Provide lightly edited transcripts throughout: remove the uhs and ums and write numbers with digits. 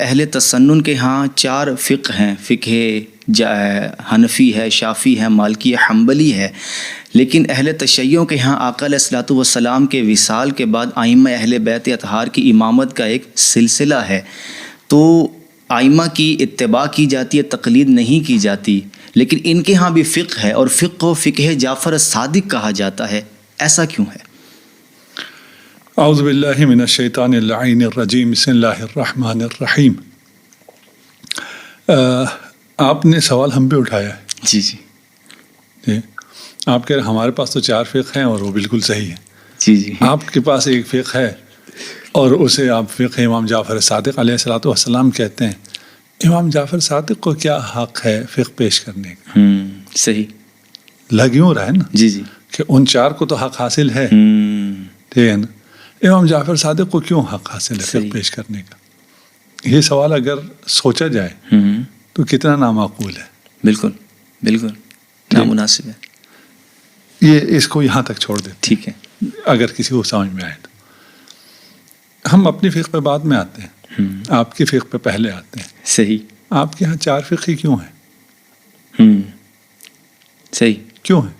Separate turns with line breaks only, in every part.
اہل تسنن کے ہاں 4 فقہ ہیں، فقہ حنفی ہے، شافعی ہے، مالکی ہے، حنبلی ہے، لیکن اہل تشیع کے ہاں آقا علیہ الصلوۃ والسلام کے وصال کے بعد ائمہ اہل بیت اطہار کی امامت کا ایک سلسلہ ہے، تو ائمہ کی اتباع کی جاتی ہے، تقلید نہیں کی جاتی، لیکن ان کے ہاں بھی فقہ ہے، اور فقہ کو فقہ جعفر الصادق کہا جاتا ہے، ایسا کیوں ہے؟
اعوذ باللہ من الشیطان اللعین الرجیم، بسم اللہ الرحمن الرحیم۔ آپ نے سوال ہم پہ اٹھایا ہے۔
جی جی
جی، آپ کہہ رہے ہیں ہمارے پاس تو 4 فقہ ہیں اور وہ بالکل صحیح ہے۔
جی جی
آپ کے پاس ایک فقہ ہے اور اسے آپ فقہ امام جعفر صادق علیہ الصلوۃ والسلام کہتے ہیں۔ امام جعفر صادق کو کیا حق ہے فقہ پیش کرنے کا؟
صحیح
لگ یوں رہا ہے نا
جی جی
کہ ان 4 کو تو حق حاصل ہے، ٹھیک ہے نا؟ امام جعفر صادق کو کیوں حق حاصل ہے فقہ پیش کرنے کا؟ یہ سوال اگر سوچا جائے تو کتنا نامعقول ہے۔
بالکل بالکل نامناسب ہے۔
یہ اس کو یہاں تک چھوڑ دیتے
ٹھیک ہے،
اگر کسی کو سمجھ میں آئے تو۔ ہم اپنی فقہ پہ بعد میں آتے ہیں، آپ کی فقہ پہ پہلے آتے ہیں۔
صحیح۔
آپ کے ہاں 4 فقہ کیوں ہیں؟
صحیح
کیوں ہیں؟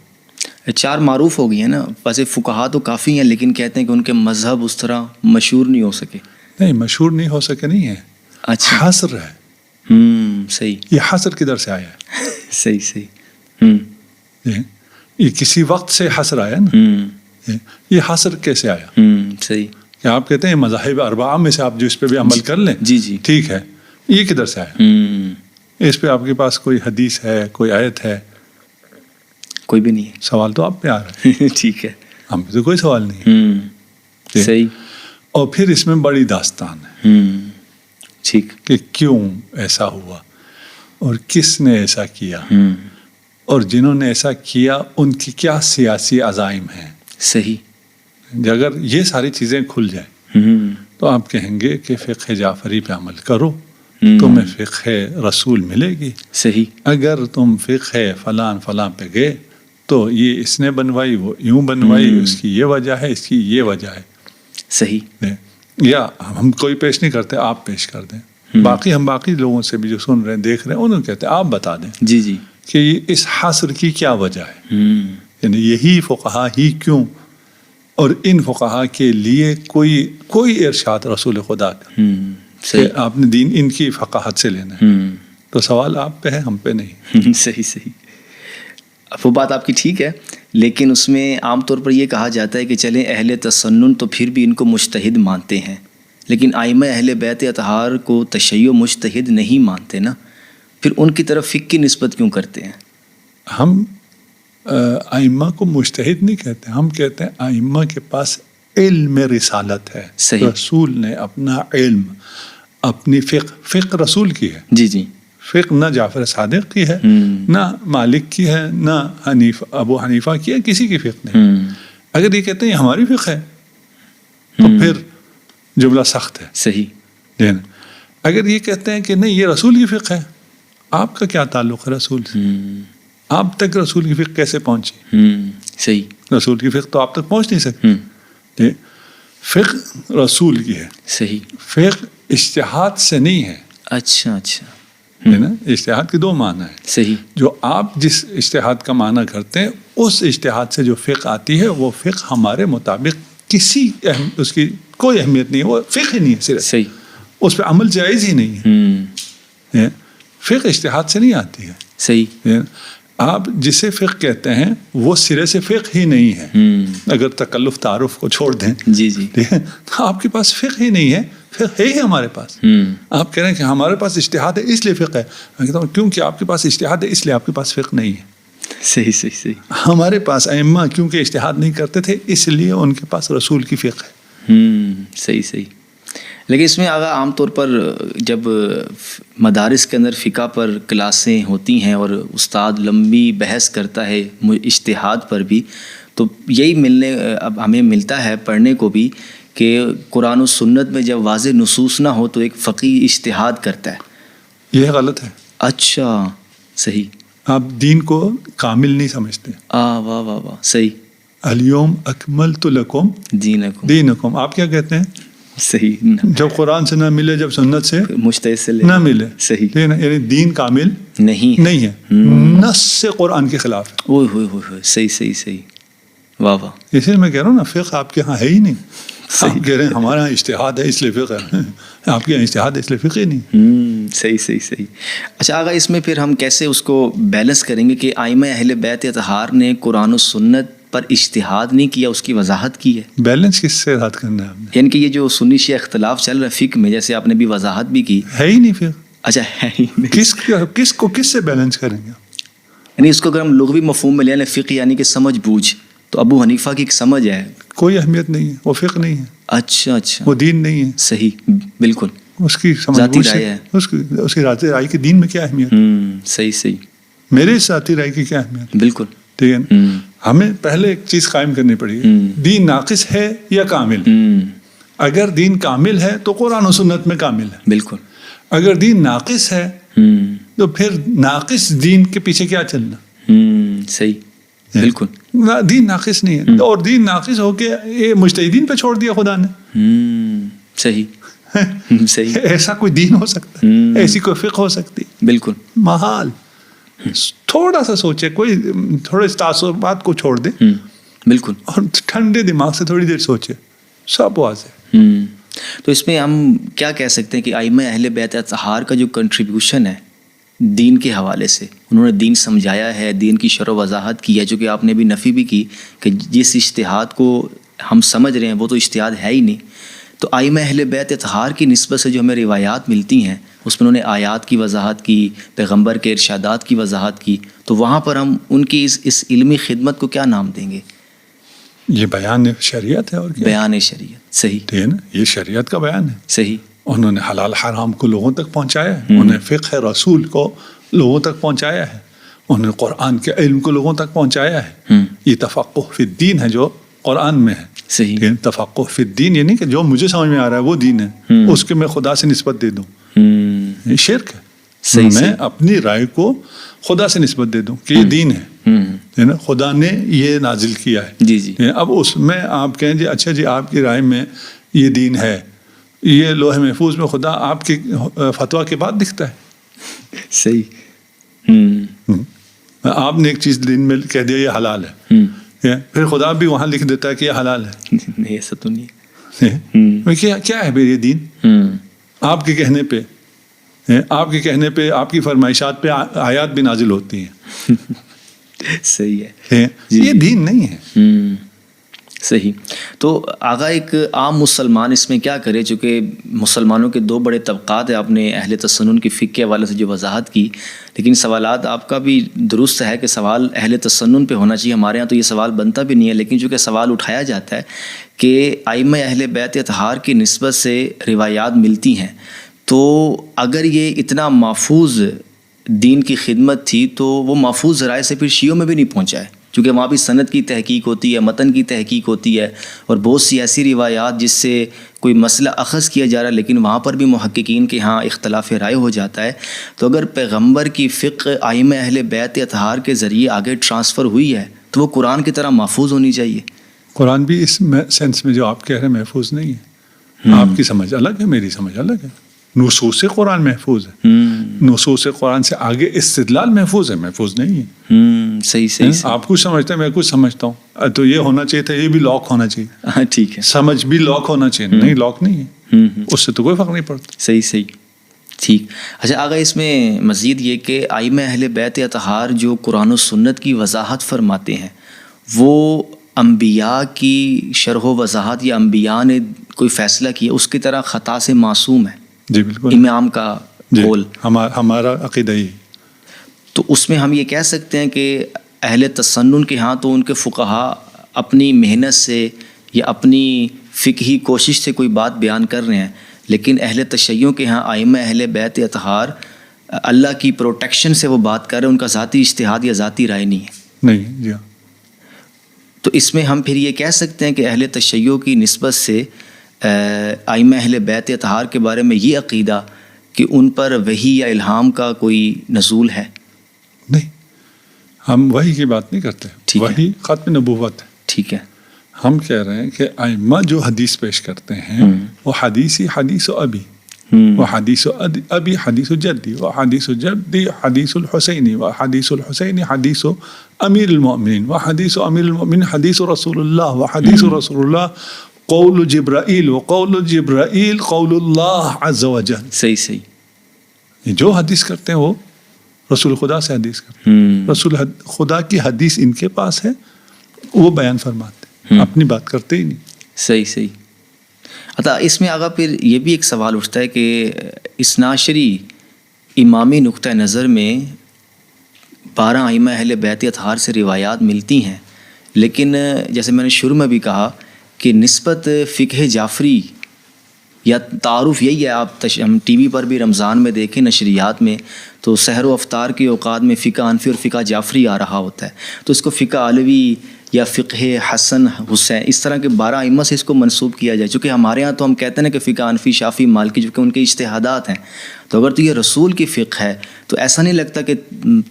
4 معروف ہو گئی ہیں نا، ویسے فقہا تو کافی ہیں، لیکن کہتے ہیں کہ ان کے مذہب اس طرح مشہور نہیں ہو سکے۔
نہیں، مشہور نہیں ہو سکے نہیں ہے،
اچھا
حصر ہے۔
صحیح،
یہ حصر کدھر سے آیا ہے؟
صحیح صحیح
یہ کسی وقت سے حصر آیا نا۔ یہ حصر کیسے آیا؟
صحیح
کہ آپ کہتے ہیں مذاہب 4 میں سے آپ جو اس پہ بھی عمل کر لیں،
جی جی
ٹھیک ہے، یہ کدھر سے آیا؟ اس پہ آپ کے پاس کوئی حدیث ہے، کوئی آیت ہے؟
کوئی بھی نہیں ہے۔
سوال تو آپ پہ آ رہا ہے،
ٹھیک ہے،
ہم پہ تو کوئی سوال نہیں ہے۔
صحیح۔
اور پھر اس میں بڑی داستان ہے
ٹھیک
کہ کیوں ایسا ہوا اور کس نے ایسا کیا، اور جنہوں نے ایسا کیا ان کی کیا سیاسی عزائم ہیں۔
صحیح۔
اگر یہ ساری چیزیں کھل جائیں تو آپ کہیں گے کہ فقہ جعفری پہ عمل کرو، تمہیں فقہ رسول ملے گی۔
صحیح۔
اگر تم فقہ فلان فلان پہ گئے تو یہ اس نے بنوائی، وہ یوں بنوائی، اس کی یہ وجہ ہے، اس کی یہ وجہ ہے۔
صحیح۔
یا ہم کوئی پیش نہیں کرتے، آپ پیش کر دیں۔ باقی ہم باقی لوگوں سے بھی جو سن رہے ہیں، دیکھ رہے ہیں، انہوں نے کہتے ہیں آپ بتا دیں
جی جی
کہ اس حصر کی کیا وجہ ہے، یعنی یہی فقہا ہی کیوں، اور ان فقہا کے لیے کوئی ارشاد رسول خدا کا کہ آپ نے دین ان کی فقاہت سے لینا ہے۔ تو سوال آپ پہ ہے، ہم پہ نہیں۔
صحیح صحیح۔ وہ بات آپ کی ٹھیک ہے، لیکن اس میں عام طور پر یہ کہا جاتا ہے کہ چلیں اہل تسنن تو پھر بھی ان کو مجتہد مانتے ہیں، لیکن ائمہ اہل بیت اطہار کو تشیع مجتہد نہیں مانتے نا، پھر ان کی طرف فقہ کی نسبت کیوں کرتے ہیں؟
ہم ائمہ کو مجتہد نہیں کہتے، ہم کہتے ہیں ائمہ کے پاس علم رسالت ہے۔
صحیح۔
رسول نے اپنا علم، اپنی فقہ رسول کی ہے۔
جی جی
فقہ نہ جعفر صادق کی ہے، نہ مالک کی ہے، نہ ابو حنیفہ کی ہے، کسی کی فقہ نہیں۔ اگر یہ کہتے ہیں یہ ہماری فقہ ہے تو پھر جملہ سخت ہے۔
صحیح۔
اگر یہ کہتے ہیں کہ نہیں یہ رسول کی فقہ ہے، آپ کا کیا تعلق ہے رسول سے؟ آپ تک رسول کی فقہ کیسے پہنچی؟
صحیح۔
رسول کی فقہ تو آپ تک پہنچ نہیں سکتی۔ فقہ رسول کی ہے۔
صحیح۔
فقہ اجتہاد سے نہیں ہے۔
اچھا اچھا،
ہے نا، اجتہاد کے 2 معنی ہیں۔
صحیح۔
جو آپ جس اجتہاد کا معنی کرتے ہیں، اس اجتہاد سے جو فقہ آتی ہے وہ فقہ ہمارے مطابق اس کی کوئی اہمیت نہیں ہے، وہ فقہ ہی نہیں ہے صرف۔
صحیح۔
اس پہ عمل جائز ہی نہیں ہے۔ فقہ اجتہاد سے نہیں آتی ہے۔
صحیح۔
آپ جسے فقہ کہتے ہیں وہ سرے سے فقہ ہی نہیں ہے۔ اگر تکلف تعارف کو چھوڑ دیں،
جی جی
تو آپ کے پاس فقہ ہی نہیں ہے، فقہ ہے ہی ہمارے پاس۔ آپ کہہ رہے ہیں کہ ہمارے پاس اجتہاد ہے اس لیے فقہ ہے، میں کہتا ہوں کیونکہ آپ کے پاس اجتہاد ہے اس لیے آپ کے پاس فقہ نہیں ہے۔
صحیح صحیح صحیح۔
ہمارے پاس ائمہ کیونکہ اجتہاد نہیں کرتے تھے اس لیے ان کے پاس رسول کی فقہ ہے۔
صحیح صحیح۔ لیکن اس میں اگر عام طور پر جب مدارس کے اندر فقہ پر کلاسیں ہوتی ہیں اور استاد لمبی بحث کرتا ہے اجتہاد پر بھی، تو یہی اب ہمیں ملتا ہے پڑھنے کو بھی کہ قرآن و سنت میں جب واضح نصوص نہ ہو تو ایک فقیہ اجتہاد کرتا ہے۔
یہ غلط ہے۔
اچھا صحیح۔
آپ دین کو کامل نہیں سمجھتے۔
واہ واہ واہ، صحیح۔
الیوم اکملت لکم
دینکم۔
دینکم، آپ کیا کہتے ہیں؟
صحیح
جب قرآن سے نہ ملے، جب سنت سے
مجتہد سے
نہ ملے،
صحیح،
یعنی دین کامل نہیں ہے، نص سے قرآن کے خلاف ہے۔
اوہ ہوئے ہوئے، صحیح صحیح صحیح، واہ واہ،
اس لیے میں کہہ رہا ہوں نا، فقہ آپ کے ہاں ہے ہی نہیں۔ آپ کہہ رہے ہیں ہمارا اجتہاد ہے اس لیے فقہ ہے، آپ کے یہاں اجتہاد ہے اس لیے فقہ ہی نہیں۔
صحیح صحیح صحیح۔ اچھا آغا، اس میں پھر ہم کیسے اس کو بیلنس کریں گے کہ ائمہ اہل بیت اطہار نے قرآن و سنت پر اجتہاد نہیں کیا، اس کی وضاحت کی ہے؟
بیلنس کس سے بات کرنا ہے ہم نے؟
یعنی کہ یہ جو سنی شیعہ اختلاف چل رہا ہے فقہ میں، جیسے آپ نے بھی وضاحت بھی کی،
ہے ہی نہیں فقہ۔
اچھا ہے ہی نہیں،
کس سے بیلنس کریں گے؟
یعنی اس کو اگر ہم لغوی مفہوم میں لے لیں، فقہ یعنی کہ سمجھ بوجھ، تو ابو حنیفہ کی ایک سمجھ ہے،
کوئی اہمیت نہیں ہے، وہ فقہ نہیں ہے۔
اچھا اچھا،
وہ دین نہیں ہے۔
صحیح، بالکل،
اس کی
ذاتی رائے ہے،
اس کی ذاتی رائے کی دین میں کیا اہمیت؟
صحیح صحیح،
میرے ذاتی رائے کی کیا اہمیت؟
بالکل
ٹھیک ہے نا؟ ہمیں پہلے ایک چیز قائم کرنی پڑے گی، دین ناقص ہے یا کامل؟ اگر دین کامل ہے تو قرآن و سنت میں کامل ہے،
بالکل۔
اگر دین ناقص ہے تو پھر ناقص دین کے پیچھے کیا چلنا؟
صحیح، بالکل،
دین ناقص نہیں ہے، اور دین ناقص ہو کے یہ مجتہدین پہ چھوڑ دیا خدا نے۔
صحیح صحیح،
ایسا کوئی دین ہو سکتا ہے؟ ایسی کوئی فقہ ہو سکتی؟
بالکل،
محال۔ تھوڑا سا سوچے، کوئی تھوڑے تعصبات کو چھوڑ دے،
بالکل،
اور ٹھنڈے دماغ سے تھوڑی دیر سوچے، سب واضح۔
تو اس میں ہم کیا کہہ سکتے ہیں کہ ائمہ اہل بیت اطہار کا جو کنٹریبیوشن ہے دین کے حوالے سے، انہوں نے دین سمجھایا ہے، دین کی شرح و وضاحت کی ہے، جو کہ آپ نے بھی نفی بھی کی کہ جس اجتہاد کو ہم سمجھ رہے ہیں وہ تو اجتہاد ہے ہی نہیں۔ تو ائمہ اہل بیت اطہار کی نسبت سے جو ہمیں روایات ملتی ہیں، اس میں انہوں نے آیات کی وضاحت کی، پیغمبر کے ارشادات کی وضاحت کی، تو وہاں پر ہم ان کی اس علمی خدمت کو کیا نام دیں گے؟
یہ بیان شریعت ہے، اور کیا؟
بیان شریعت، صحیح،
ٹھیک ہے نا، یہ شریعت کا بیان ہے۔
صحیح،
انہوں نے حلال حرام کو لوگوں تک پہنچایا ہے، انہوں نے فقہ رسول کو لوگوں تک پہنچایا ہے، انہوں نے قرآن کے علم کو لوگوں تک پہنچایا ہے۔ یہ تفقہ فی الدین ہے جو قرآن میں ہے۔
صحیح،
تفقہ فی الدین یہ نہیں کہ جو مجھے سمجھ میں آ رہا ہے وہ دین ہے، اس کے میں خدا سے نسبت دے دوں، یہ شرک ہے۔ میں اپنی رائے کو خدا سے نسبت دے دوں کہ یہ دین ہے، خدا نے یہ نازل کیا ہے،
جی جی،
اب اس میں آپ کہیں جی اچھا جی آپ کی رائے میں یہ دین ہے، یہ لوح محفوظ میں خدا آپ کے فتویٰ کے بعد دکھتا ہے۔
صحیح،
آپ نے ایک چیز دین میں کہہ دیا یہ حلال ہے، پھر خدا بھی وہاں لکھ دیتا ہے کہ یہ حلال ہے۔
نہیں، ایسا تو نہیں،
کیا ہے یہ دین؟ آپ کے کہنے پہ، آپ کے کہنے پہ، آپ کی فرمائشات پہ آیات بھی نازل ہوتی ہیں۔
صحیح ہے،
یہ دین نہیں ہے۔
صحیح۔ تو آغا ایک عام مسلمان اس میں کیا کرے؟ چونکہ مسلمانوں کے دو بڑے طبقات ہیں، آپ نے اہل تسنن کی فقہ کے حوالے سے جو وضاحت کی، لیکن سوالات آپ کا بھی درست ہے کہ سوال اہل تسنن پہ ہونا چاہیے، ہمارے یہاں تو یہ سوال بنتا بھی نہیں ہے، لیکن چونکہ سوال اٹھایا جاتا ہے کہ ائمہ اہل بیت اطہار کی نسبت سے روایات ملتی ہیں، تو اگر یہ اتنا محفوظ دین کی خدمت تھی تو وہ محفوظ ذرائع سے پھر شیعوں میں بھی نہیں پہنچا ہے، کیونکہ وہاں بھی سند کی تحقیق ہوتی ہے، متن کی تحقیق ہوتی ہے، اور بہت سی ایسی روایات جس سے کوئی مسئلہ اخذ کیا جا رہا ہے، لیکن وہاں پر بھی محققین کے ہاں اختلاف رائے ہو جاتا ہے۔ تو اگر پیغمبر کی فقہ ائمہ اہل بیت اطہار کے ذریعے آگے ٹرانسفر ہوئی ہے تو وہ قرآن کی طرح محفوظ ہونی چاہیے۔
قرآن بھی اس سینس میں جو آپ کہہ رہے ہیں محفوظ نہیں ہے، آپ کی سمجھ الگ ہے، میری سمجھ الگ ہے۔ نصوص قرآن محفوظ ہے، نصوص قرآن سے آگے استدلال محفوظ ہے، محفوظ نہیں ہے۔
صحیح صحیح،
آپ کچھ سمجھتے ہیں، میں کچھ سمجھتا ہوں، تو یہ ہونا چاہیے تھا، یہ بھی لاک ہونا چاہیے۔
ہاں ٹھیک ہے،
سمجھ بھی لاک ہونا چاہیے، نہیں لاک نہیں ہے، اس سے تو کوئی فرق نہیں پڑتا۔
صحیح صحیح، ٹھیک۔ اچھا آگا اس میں مزید یہ کہ ائمہ اہل بیت اطہار جو قرآن و سنت کی وضاحت فرماتے ہیں، وہ انبیاء کی شرح و وضاحت یا انبیاء نے کوئی فیصلہ کیا اس کی طرح خطا سے معصوم ہے؟
جی بالکل،
امام کا قول،
ہمارا عقیدہ ہی۔
تو اس میں ہم یہ کہہ سکتے ہیں کہ اہل تسنن کے ہاں تو ان کے فقہا اپنی محنت سے یا اپنی فقہی کوشش سے کوئی بات بیان کر رہے ہیں، لیکن اہل تشیع کے ہاں ائمہ اہل بیت اطہار اللہ کی پروٹیکشن سے وہ بات کر رہے ہیں، ان کا ذاتی اجتہاد یا ذاتی رائے نہیں ہے۔
نہیں، جی ہاں۔
تو اس میں ہم پھر یہ کہہ سکتے ہیں کہ اہل تشیع کی نسبت سے ائمہ اہل بیت اطہار کے بارے میں یہ عقیدہ کہ ان پر وحی یا الہام کا کوئی نزول ہے؟
نہیں، ہم وحی کی بات نہیں کرتے، وحی ختم نبوت ہے۔
ٹھیک ہے،
ہم کہہ رہے ہیں کہ ائمہ جو حدیث پیش کرتے ہیں وہ حدیث و ابی، وہ حدیث و ابی حدیث و جدی، وہ حدیث و جدی حدیث الحسینی، وہ حدیث الحسینی حدیث و امیر المؤمنین، وہ حدیث و امیر المؤمنین حدیث رسول اللہ، وہ حدیث رسول اللہ قول جبرائیل، و قول جبرائیل قول اللہ عز وجل.
صحیح.
جو حدیث کرتے ہیں وہ رسول خدا سے حدیث کرتے ہیں. رسول خدا کی حدیث ان کے پاس ہے، وہ بیان فرماتے ہیں، اپنی بات کرتے ہی نہیں.
صحیح. اچھا، اس میں آگا پھر یہ بھی ایک سوال اٹھتا ہے کہ اثناعشری امامی نقطہ نظر میں 12 ائمہ اہل بیت اطہار سے روایات ملتی ہیں، لیکن جیسے میں نے شروع میں بھی کہا کہ نسبت فقہ جعفری یا تعارف یہی ہے. آپ ٹی وی پر بھی رمضان میں دیکھیں نشریات میں تو سحر و افطار کے اوقات میں فقہ حنفی اور فقہ جعفری آ رہا ہوتا ہے، تو اس کو فقہ علوی یا فقہ حسن حسین اس طرح کے 12 ائمہ سے اس کو منسوب کیا جائے. چونکہ ہمارے ہاں تو ہم کہتے ہیں کہ فقہ حنفی شافعی مالکی جو کہ ان کے اجتہادات ہیں، تو اگر تو یہ رسول کی فقہ ہے تو ایسا نہیں لگتا کہ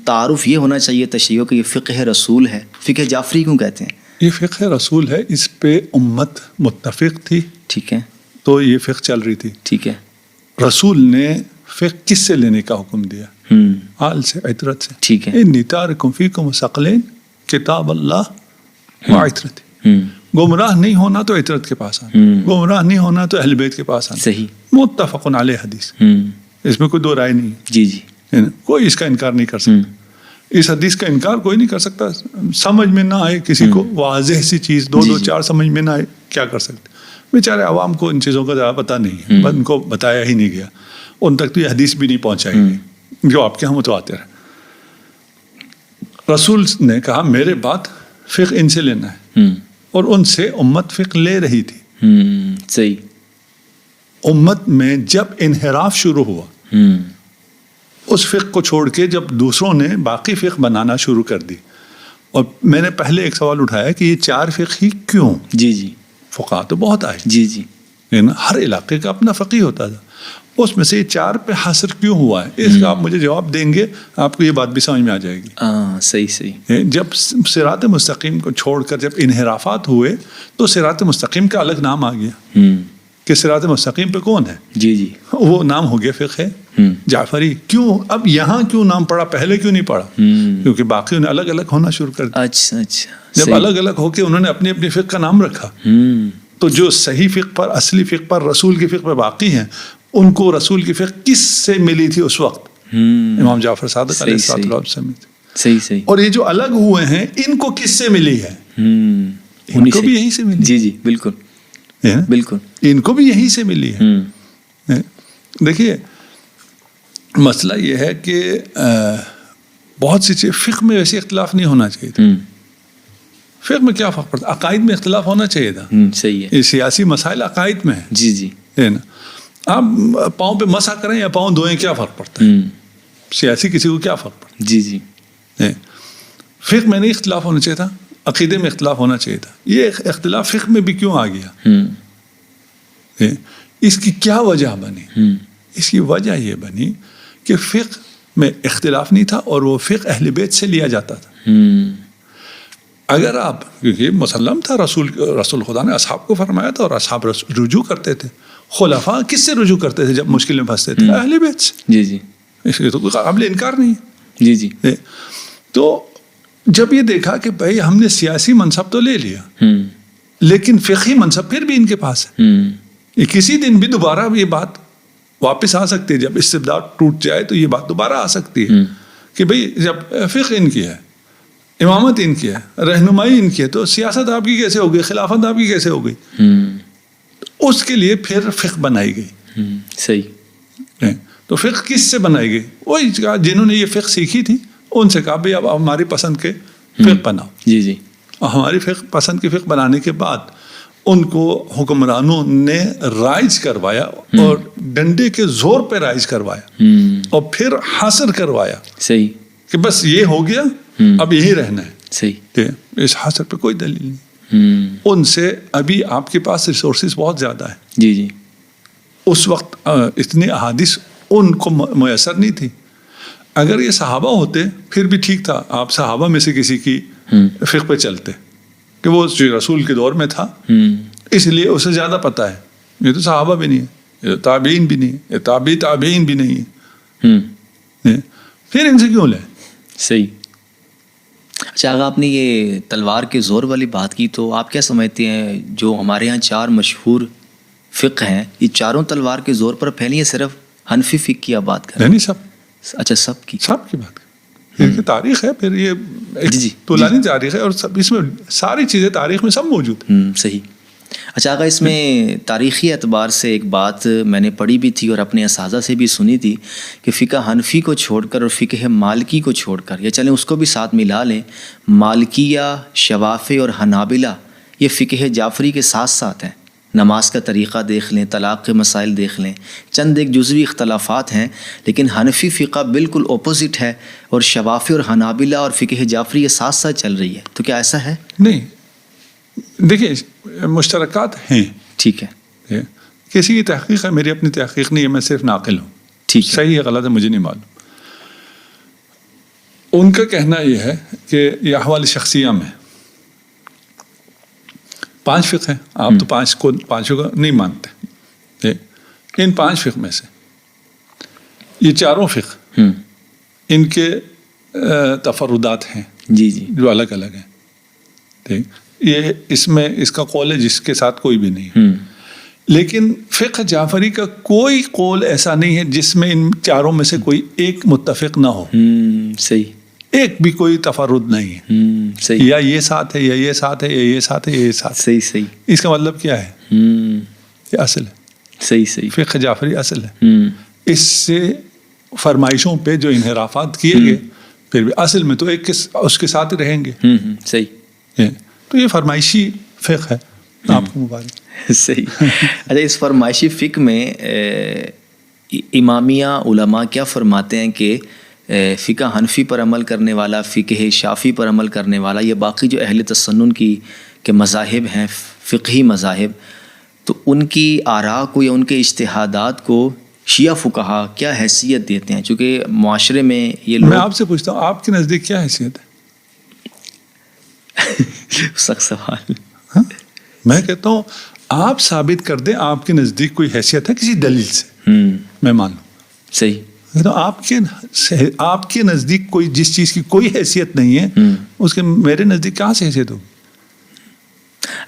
تعارف یہ ہونا چاہیے تشیع کہ یہ فقہ رسول ہے. فقہ جعفری کیوں کہتے ہیں؟
یہ فقہ رسول ہے، اس پہ امت متفق تھی.
ٹھیک ہے،
تو یہ فقہ چل رہی تھی.
ٹھیک ہے.
رسول نے فقہ کس سے لینے کا حکم دیا؟ آل سے، عطرت سے.
ٹھیک ہے.
انی تارکم فیکم ثقلین کتاب اللہ و عطرت. گمراہ نہیں ہونا تو عطرت کے پاس آنا، گمراہ نہیں ہونا تو اہل بیت کے پاس آنا.
صحیح.
متفق علیہ حدیث، اس میں کوئی دو رائے نہیں ہے.
جی جی.
کوئی اس کا انکار نہیں کر سکتا. اس حدیث کا انکار کوئی نہیں کر سکتا. سمجھ میں نہ آئے کسی کو واضح سی چیز، دو چار سمجھ میں نہ آئے، کیا کر سکتے؟ بیچارے عوام کو ان چیزوں کا زیادہ پتہ نہیں ہے، ان کو بتایا ہی نہیں گیا، ان تک تو یہ حدیث بھی نہیں پہنچائی گئی جو آپ کے ہاں متواتر ہے. رسول نے کہا میرے بعد فقہ ان سے لینا ہے، اور ان سے امت فقہ لے رہی تھی.
صحیح.
امت میں جب انحراف شروع ہوا، اس فقہ کو چھوڑ کے جب دوسروں نے باقی فقہ بنانا شروع کر دی، اور میں نے پہلے ایک سوال اٹھایا کہ یہ 4 فقہ ہی کیوں؟
جی جی.
فقہ تو بہت آئے.
جی جی.
ہر علاقے کا اپنا فقih ہوتا تھا، اس میں سے یہ 4 پہ حصر کیوں ہوا ہے؟ اس کا آپ مجھے جواب دیں گے، آپ کو یہ بات بھی سمجھ میں آ جائے گی.
صحیح صحیح.
جب صراط مستقیم کو چھوڑ کر جب انحرافات ہوئے تو صراط مستقیم کا الگ نام آ گیا کہ صراط مستقیم پہ کون ہے.
جی جی.
وہ نام ہو گیا فقہ جعفری. کیوں اب یہاں کیوں نام پڑا، پہلے کیوں نہیں پڑا؟ کیونکہ باقی نے الگ الگ ہونا شروع کر دیا.
اچھا اچھا.
جب الگ الگ ہو کے انہوں نے اپنی اپنی فقہ کا نام رکھا، تو جو صحیح فقہ پر، اصلی فقہ پر، رسول کی فقہ پر باقی ہیں، ان کو رسول کی فقہ کس سے ملی تھی اس وقت؟ امام جعفر صادق علیہ السلام سے.
صحیح صحیح.
اور یہ جو الگ ہوئے ہیں ان کو کس سے ملی ہے؟ ان کو بھی یہیں سے ملی.
جی جی بالکل بالکل.
ان کو بھی یہیں سے ملی ہے. دیکھیے مسئلہ یہ ہے کہ بہت سی چیز فقہ میں ویسے اختلاف نہیں ہونا چاہیے تھا. فقہ میں کیا فرق پڑتا؟ عقائد میں اختلاف ہونا چاہیے تھا.
صحیح ہے.
یہ سیاسی مسائل عقائد میں ہے.
جی جی.
آپ پاؤں پہ مسح کریں یا پاؤں دھوئیں، کیا فرق پڑتا ہے؟ سیاسی کسی کو کیا فرق پڑتا ہے؟
جی جی.
فقہ میں نہیں اختلاف ہونا چاہیے تھا، عقیدے میں اختلاف ہونا چاہیے تھا. یہ اختلاف فقہ میں بھی کیوں آ گیا؟ اس کی کیا وجہ بنی؟ اس کی وجہ یہ بنی کہ فقہ میں اختلاف نہیں تھا اور وہ فقہ اہل بیت سے لیا جاتا تھا. اگر آپ، کیونکہ مسلم تھا، رسول خدا نے اصحاب کو فرمایا تھا اور اصحاب رجوع کرتے تھے. خلفاء کس سے رجوع کرتے تھے جب مشکل میں پھنستے تھے؟ اہل بیت سے. جی جی. اس کے تو کوئی قابل انکار نہیں ہے.
جی جی.
تو جب یہ دیکھا کہ بھائی ہم نے سیاسی منصب تو لے لیا، لیکن فقہی منصب پھر بھی ان کے پاس ہے. یہ کسی دن بھی دوبارہ یہ بات واپس آ سکتی ہے. جب استبداد ٹوٹ جائے تو یہ بات دوبارہ آ سکتی ہے کہ بھئی جب فقہ ان کی ہے، امامت ان کی ہے، رہنمائی ان کی ہے، تو سیاست آپ کی کیسے ہو گئی، خلافت آپ کی کیسے ہو گئی؟ اس کے لیے پھر فقہ بنائی گئی.
صحیح.
تو فقہ کس سے بنائی گئی؟ وہی جنہوں نے یہ فقہ سیکھی تھی ان سے کہا بھئی اب ہماری پسند کے فقہ بناؤ. جی جی. اور ہماری فقہ پسند کی فقہ بنانے کے بعد ان کو حکمرانوں نے رائج کروایا اور ڈنڈے کے زور پہ رائج کروایا اور پھر حاصر کروایا. صحیح. کہ بس یہ ہو گیا، اب یہی رہنا ہے. صحیح. اس حاصر پہ کوئی دلیل نہیں. ان سے ابھی آپ کے پاس ریسورسز بہت زیادہ ہیں. جی جی. اس وقت اتنی احادیث ان کو میسر نہیں تھی. اگر یہ صحابہ ہوتے پھر بھی ٹھیک تھا، آپ صحابہ میں سے کسی کی فقہ پہ چلتے کہ وہ رسول کے دور میں تھا اس لیے اسے زیادہ پتہ ہے. یہ تو صحابہ بھی نہیں ہے, یہ تابعین بھی نہیں ہے, یہ تابعین بھی نہیں ہے, پھر ان سے کیوں لیں؟
صحیح. اچھا آغا آپ نے یہ تلوار کے زور والی بات کی, تو آپ کیا سمجھتے ہیں جو ہمارے یہاں 4 مشہور فقہ ہیں یہ چاروں تلوار کے زور پر پھیلی ہیں, صرف حنفی فقہ کی آپ بات کر رہے ہیں؟
نہیں سب.
اچھا سب کی
بات یہ تاریخ ہے, پھر یہ طولانی تاریخ ہے, اور سب اس میں ساری چیزیں تاریخ میں سب موجود ہیں.
صحیح. اچھا آقا اس میں تاریخی اعتبار سے ایک بات میں نے پڑھی بھی تھی اور اپنے اساتذہ سے بھی سنی تھی کہ فقہ حنفی کو چھوڑ کر اور فقہ مالکی کو چھوڑ کر, یا چلیں اس کو بھی ساتھ ملا لیں, مالکیہ, شوافی اور حنابلہ یہ فقہ جعفری کے ساتھ ساتھ ہیں. نماز کا طریقہ دیکھ لیں, طلاق کے مسائل دیکھ لیں, چند ایک جزوی اختلافات ہیں, لیکن حنفی فقہ بالکل اپوزٹ ہے اور شوافی اور حنابلہ اور فقہ جعفری یہ ساتھ ساتھ چل رہی ہے. تو کیا ایسا ہے؟
نہیں, دیکھیے مشترکات ہیں.
ٹھیک ہے,
کسی کی تحقیق ہے, میری اپنی تحقیق نہیں ہے, میں صرف ناقل ہوں.
ٹھیک ہے,
صحیح ہے غلط ہے مجھے نہیں معلوم. ان کا کہنا یہ ہے کہ یہ احوال شخصیہ میں 5 فقہ ہیں. آپ تو 5 کو نہیں مانتے. ان 5 فقہ میں سے یہ چاروں فقہ ان کے تفردات ہیں
جی جی
جو الگ الگ ہیں. یہ اس کا قول ہے جس کے ساتھ کوئی بھی نہیں ہے. لیکن فقہ جعفری کا کوئی قول ایسا نہیں ہے جس میں ان چاروں میں سے کوئی ایک متفق نہ ہو.
صحیح.
ایک بھی کوئی تفرد نہیں ہے.
صحیح.
یا یہ ساتھ ہے, یا یہ ساتھ ہے, یا یہ ساتھ ہے, یا یہ ساتھ.
صحیح صحیح.
اس کا مطلب کیا ہے؟ یہ اصل ہے.
صحیح صحیح.
فقہ جعفری اصل ہے. اس سے فرمائشوں پہ جو انحرافات کیے گئے پھر بھی اصل میں تو ایک اس کے ساتھ ہی رہیں گے.
صحیح.
تو یہ فرمائشی فقہ ہے. آپ کو مبارک.
صحیح. اچھا اس فرمائشی فقہ میں امامیہ علماء کیا فرماتے ہیں کہ فقہ حنفی پر عمل کرنے والا, فقہ شافی پر عمل کرنے والا, یہ باقی جو اہل تسنن کے مذاہب ہیں, فقہی مذاہب, تو ان کی آراء کو یا ان کے اجتہادات کو شیعہ فقہا کیا حیثیت دیتے ہیں؟ چونکہ معاشرے میں یہ لوگ.
میں آپ سے پوچھتا ہوں آپ کے نزدیک کیا حیثیت ہے؟
سخت سوال.
میں کہتا ہوں آپ ثابت کر دیں آپ کے نزدیک کوئی حیثیت ہے کسی دلیل سے, میں مانوں.
صحیح.
تو آپ کے نزدیک کوئی جس چیز کی کوئی حیثیت نہیں ہے اس کے میرے نزدیک کہاں سے حیثیت ہو؟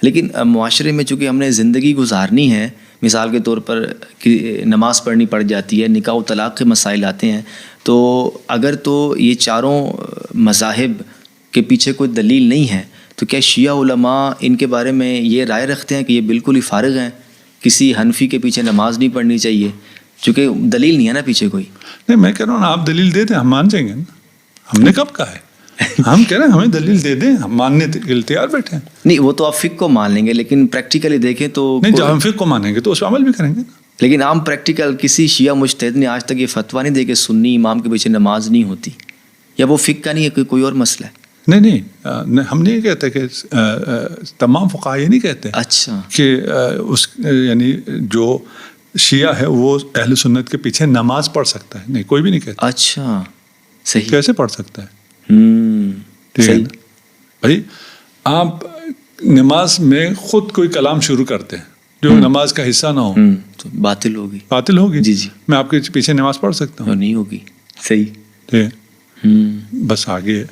لیکن معاشرے میں چونکہ ہم نے زندگی گزارنی ہے, مثال کے طور پر نماز پڑھنی پڑ جاتی ہے, نکاح و طلاق کے مسائل آتے ہیں, تو اگر تو یہ چاروں مذاہب کے پیچھے کوئی دلیل نہیں ہے تو کیا شیعہ علماء ان کے بارے میں یہ رائے رکھتے ہیں کہ یہ بالکل ہی فارغ ہیں, کسی حنفی کے پیچھے نماز نہیں پڑھنی چاہیے چونکہ دلیل نہیں ہے نا پیچھے کوئی؟
نہیں, میں کہہ رہا ہوں آپ دلیل دے دیں, ہم مان جائیں گے نا. ہم نے کب کہا ہے؟ ہم کہہ رہے ہیں ہمیں دلیل دے دیں, ہم ماننے کے لیے تیار بیٹھے ہیں.
نہیں وہ تو آپ فقہ کو مان لیں گے, لیکن پریکٹیکلی دیکھیں تو
نہیں, جب ہم فقہ کو مانیں گے تو اس پہ عمل بھی کریں گے.
لیکن عام پریکٹیکل کسی شیعہ مجتہد نے آج تک یہ فتویٰ نہیں دے کہ سنی امام کے پیچھے نماز نہیں ہوتی, یا وہ فقہ کا نہیں ہے, کوئی اور مسئلہ ہے.
نہیں, ہم نہیں کہتے کہ تمام فقہا یہ نہیں کہتے.
اچھا.
کہ اس یعنی جو شیعہ ہے وہ اہل سنت کے پیچھے نماز پڑھ سکتا ہے, نہیں کوئی بھی نہیں کہتا.
اچھا صحیح.
کیسے پڑھ سکتا ہے؟
صحیح.
بھائی آپ نماز میں خود کوئی کلام شروع کرتے ہیں جو نماز کا حصہ نہ ہو
تو باطل ہوگی.
باطل ہوگی.
جی جی.
میں آپ کے پیچھے نماز پڑھ سکتا ہوں؟
نہیں ہوگی. صحیح.
بس آگے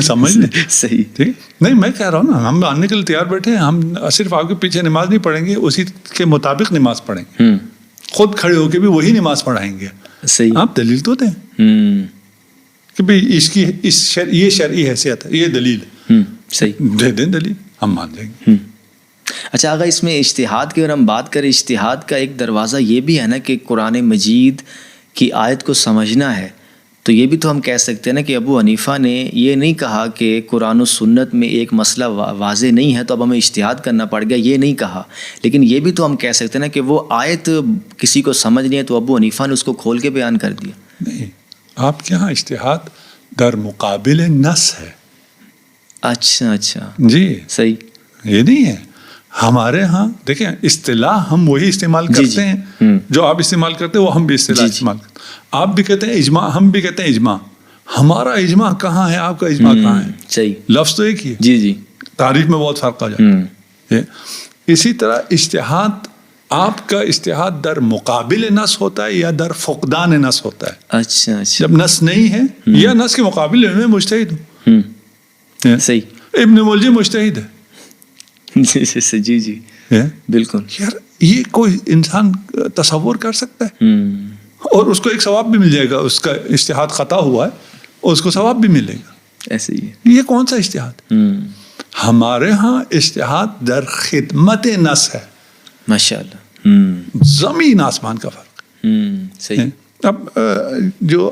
سمجھ لیں.
صحیح.
ٹھیک. نہیں میں کہہ رہا ہوں نا, ہم آنے کے لیے تیار بیٹھے ہیں. ہم صرف آپ کے پیچھے نماز نہیں پڑھیں گے, اسی کے مطابق نماز پڑھیں گے, خود کھڑے ہو کے بھی وہی نماز پڑھائیں گے.
صحیح.
آپ دلیل تو دیں کہ بھئی اس کی یہ شرعی حیثیت ہے, یہ دلیل ہے.
صحیح.
دے دیں دلیل, ہم مان جائیں گے.
اچھا آگا اس میں اجتہاد کی اگر ہم بات کریں, اجتہاد کا ایک دروازہ یہ بھی ہے نا کہ قرآن مجید کی آیت کو سمجھنا ہے, تو یہ بھی تو ہم کہہ سکتے ہیں نا کہ ابو حنیفہ نے یہ نہیں کہا کہ قرآن و سنت میں ایک مسئلہ واضح نہیں ہے تو اب ہمیں اجتہاد کرنا پڑ گیا, یہ نہیں کہا. لیکن یہ بھی تو ہم کہہ سکتے ہیں نا کہ وہ آیت کسی کو سمجھ نہیں ہے تو ابو حنیفہ نے اس کو کھول کے بیان کر دیا.
نہیں, آپ کے یہاں اجتہاد در مقابل نص ہے.
اچھا اچھا.
جی
صحیح.
یہ نہیں ہے. ہمارے ہاں دیکھیں اصطلاح ہم وہی استعمال کرتے ہیں جو آپ استعمال کرتے ہیں, وہ ہم بھی اصطلاح استعمال کرتے ہیں. آپ بھی کہتے ہیں اجماع, ہم بھی کہتے ہیں اجماع. ہمارا اجماع کہاں ہے, آپ کا اجماع کہاں ہے؟
صحیح.
لفظ تو ایک ہی ہے.
جی جی.
تعریف میں بہت فرق آ جاتا ہے. اسی طرح اجتہاد، آپ کا اجتہاد در مقابل نص ہوتا ہے یا در فقدان نص ہوتا ہے؟
اچھا
جب نص نہیں ہے یا نص کے مقابل میں مجتہد ہوں.
صحیح.
ابن ملجم مجتہد ہے.
جی بالکل.
یار یہ کوئی انسان تصور کر سکتا ہے؟ اور اس کو ایک ثواب بھی مل جائے گا، اس کا اجتہاد خطا ہوا ہے اور اس کو ثواب بھی ملے گا.
ایسے ہی
یہ کون سا اجتہاد؟ ہمارے ہاں اجتہاد در خدمت نص ہے.
ماشاءاللہ.
زمین آسمان کا فرق.
صحیح.
اب جو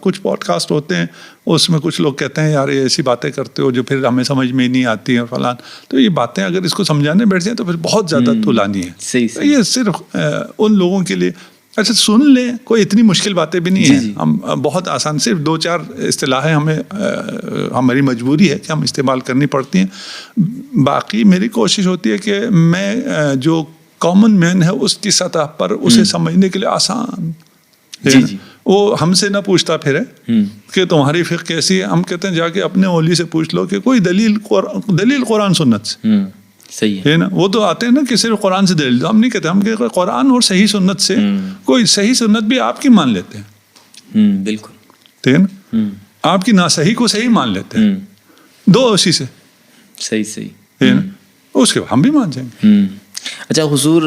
کچھ پوڈ کاسٹ ہوتے ہیں اس میں کچھ لوگ کہتے ہیں یار یہ ایسی باتیں کرتے ہو جو پھر ہمیں سمجھ میں نہیں آتی ہیں فلان. تو یہ باتیں اگر اس کو سمجھانے بیٹھ جائیں تو پھر بہت زیادہ طولانی ہے.
صحیح.
یہ صرف ان لوگوں کے لیے. اچھا سن لیں، کوئی اتنی مشکل باتیں بھی نہیں ہیں. ہم بہت آسان، صرف 2-4 اصطلاحیں ہمیں ہماری مجبوری ہے کہ ہم استعمال کرنی پڑتی ہیں. باقی میری کوشش ہوتی ہے کہ میں جو کامن مین ہے اس کی سطح پر اسے سمجھنے کے لیے آسان. وہ ہم سے نہ پوچھتا پھر ہے کہ تمہاری فقہ کیسی ہے. ہم کہتے ہیں جا کے اپنے اولی سے پوچھ لو کہ کوئی دلیل قرآن سنت سے.
صحیح
ہے نا. وہ تو آتے ہیں نا کہ صرف قرآن سے دلیل. ہم نہیں کہتے، ہم کہ قرآن اور صحیح سنت سے. کوئی صحیح سنت بھی آپ کی مان لیتے ہیں.
بالکل.
ٹھیک ہے نا. آپ کی ناصحیح کو صحیح مان لیتے ہیں. 2 اسی سے.
صحیح.
ہے نا. اس کے بعد ہم بھی مان جائیں گے.
اچھا حضور،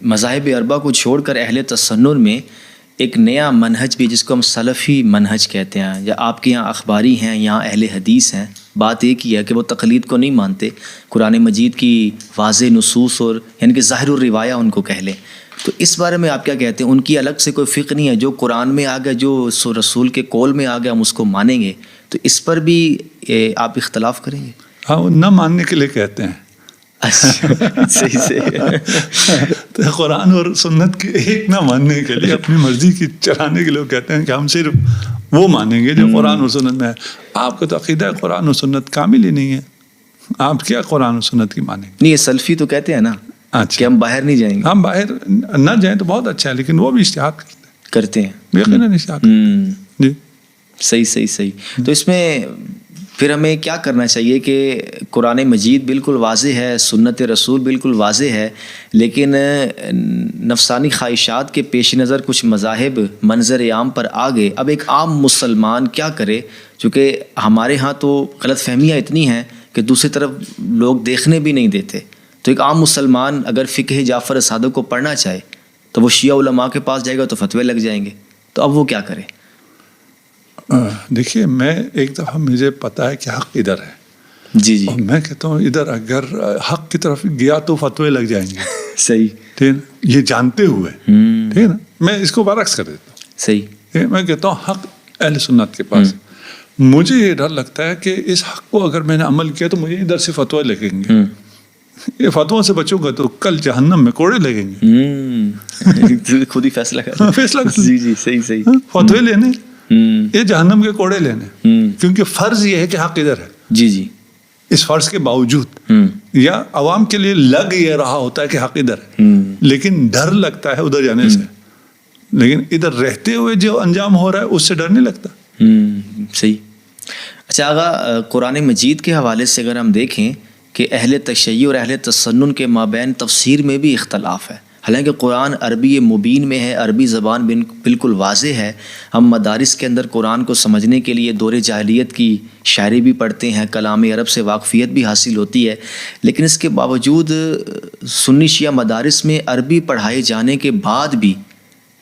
مذاہب اربعہ کو چھوڑ کر اہل تسنن میں ایک نیا منہج بھی، جس کو ہم سلفی منہج کہتے ہیں، یا آپ کے یہاں اخباری ہیں، یہاں اہل حدیث ہیں. بات ایک ہی ہے کہ وہ تقلید کو نہیں مانتے، قرآن مجید کی واضح نصوص اور یعنی کہ ظاہر الروایہ ان کو کہہ لیں. تو اس بارے میں آپ کیا کہتے ہیں؟ ان کی الگ سے کوئی فقہ نہیں ہے، جو قرآن میں آ گیا، جو رسول کے قول میں آ گیا ہم اس کو مانیں گے. تو اس پر بھی آپ اختلاف کریں گے؟
ہاں، وہ نہ ماننے کے لیے کہتے ہیں.
صحیح.
تو قرآن اور سنت کے ایک نہ ماننے کے لیے، اپنی مرضی کی چلانے کے لیے کہتے ہیں کہ ہم صرف وہ مانیں گے جو قرآن اور سنت میں ہے. آپ کا تو عقیدہ قرآن اور سنت کامل ہی نہیں ہے. آپ کیا قرآن اور سنت کی مانیں گے؟
نہیں، یہ سلفی تو کہتے ہیں نا کہ ہم باہر نہیں جائیں گے.
ہم باہر نہ جائیں تو بہت اچھا ہے، لیکن وہ بھی اجتہاد
کرتے ہیں.
یقیناً اجتہاد. جی
صحیح. تو اس میں پھر ہمیں کیا کرنا چاہیے کہ قرآن مجید بالکل واضح ہے، سنت رسول بالکل واضح ہے، لیکن نفسانی خواہشات کے پیش نظر کچھ مذاہب منظر عام پر آ گئے. اب ایک عام مسلمان کیا کرے؟ چونکہ ہمارے ہاں تو غلط فہمیاں اتنی ہیں کہ دوسری طرف لوگ دیکھنے بھی نہیں دیتے. تو ایک عام مسلمان اگر فقہ جعفر صادق کو پڑھنا چاہے تو وہ شیعہ علماء کے پاس جائے گا تو فتوے لگ جائیں گے. تو اب وہ کیا کرے؟
دیکھیے، میں ایک دفعہ مجھے پتا ہے کہ حق ادھر ہے.
جی
اور میں کہتا ہوں ادھر اگر حق کی طرف گیا تو فتوے لگ جائیں گے.
صحیح.
ٹھیک ہے نا. یہ جانتے ہوئے ٹھیک ہے نا، میں اس کو برعکس کر دیتا ہوں.
صحیح.
میں کہتا ہوں حق اہل سنت کے پاس. مجھے یہ ڈر لگتا ہے کہ اس حق کو اگر میں نے عمل کیا تو مجھے ادھر سے فتوے لگیں گے. یہ فتووں سے بچوں گا تو کل جہنم میں کوڑے لگیں گے.
خود ہی فیصلہ کر. جی صحیح.
فتوے لینے، یہ جہنم کے کوڑے لینے. کیونکہ فرض یہ ہے کہ حق ادھر ہے.
جی.
اس فرض کے باوجود یا عوام کے لیے لگ یہ رہا ہوتا ہے کہ حق ادھر ہے، لیکن ڈر لگتا ہے ادھر جانے سے. لیکن ادھر رہتے ہوئے جو انجام ہو رہا ہے اس سے ڈر نہیں لگتا.
صحیح. اچھا آغا، قرآن مجید کے حوالے سے اگر ہم دیکھیں کہ اہل تشیع اور اہل تسنن کے مابین تفسیر میں بھی اختلاف ہے. حالانکہ قرآن عربی مبین میں ہے، عربی زبان بالکل واضح ہے. ہم مدارس کے اندر قرآن کو سمجھنے کے لیے دور جاہلیت کی شاعری بھی پڑھتے ہیں، کلام عرب سے واقفیت بھی حاصل ہوتی ہے. لیکن اس کے باوجود سنی شیعہ مدارس میں عربی پڑھائے جانے کے بعد بھی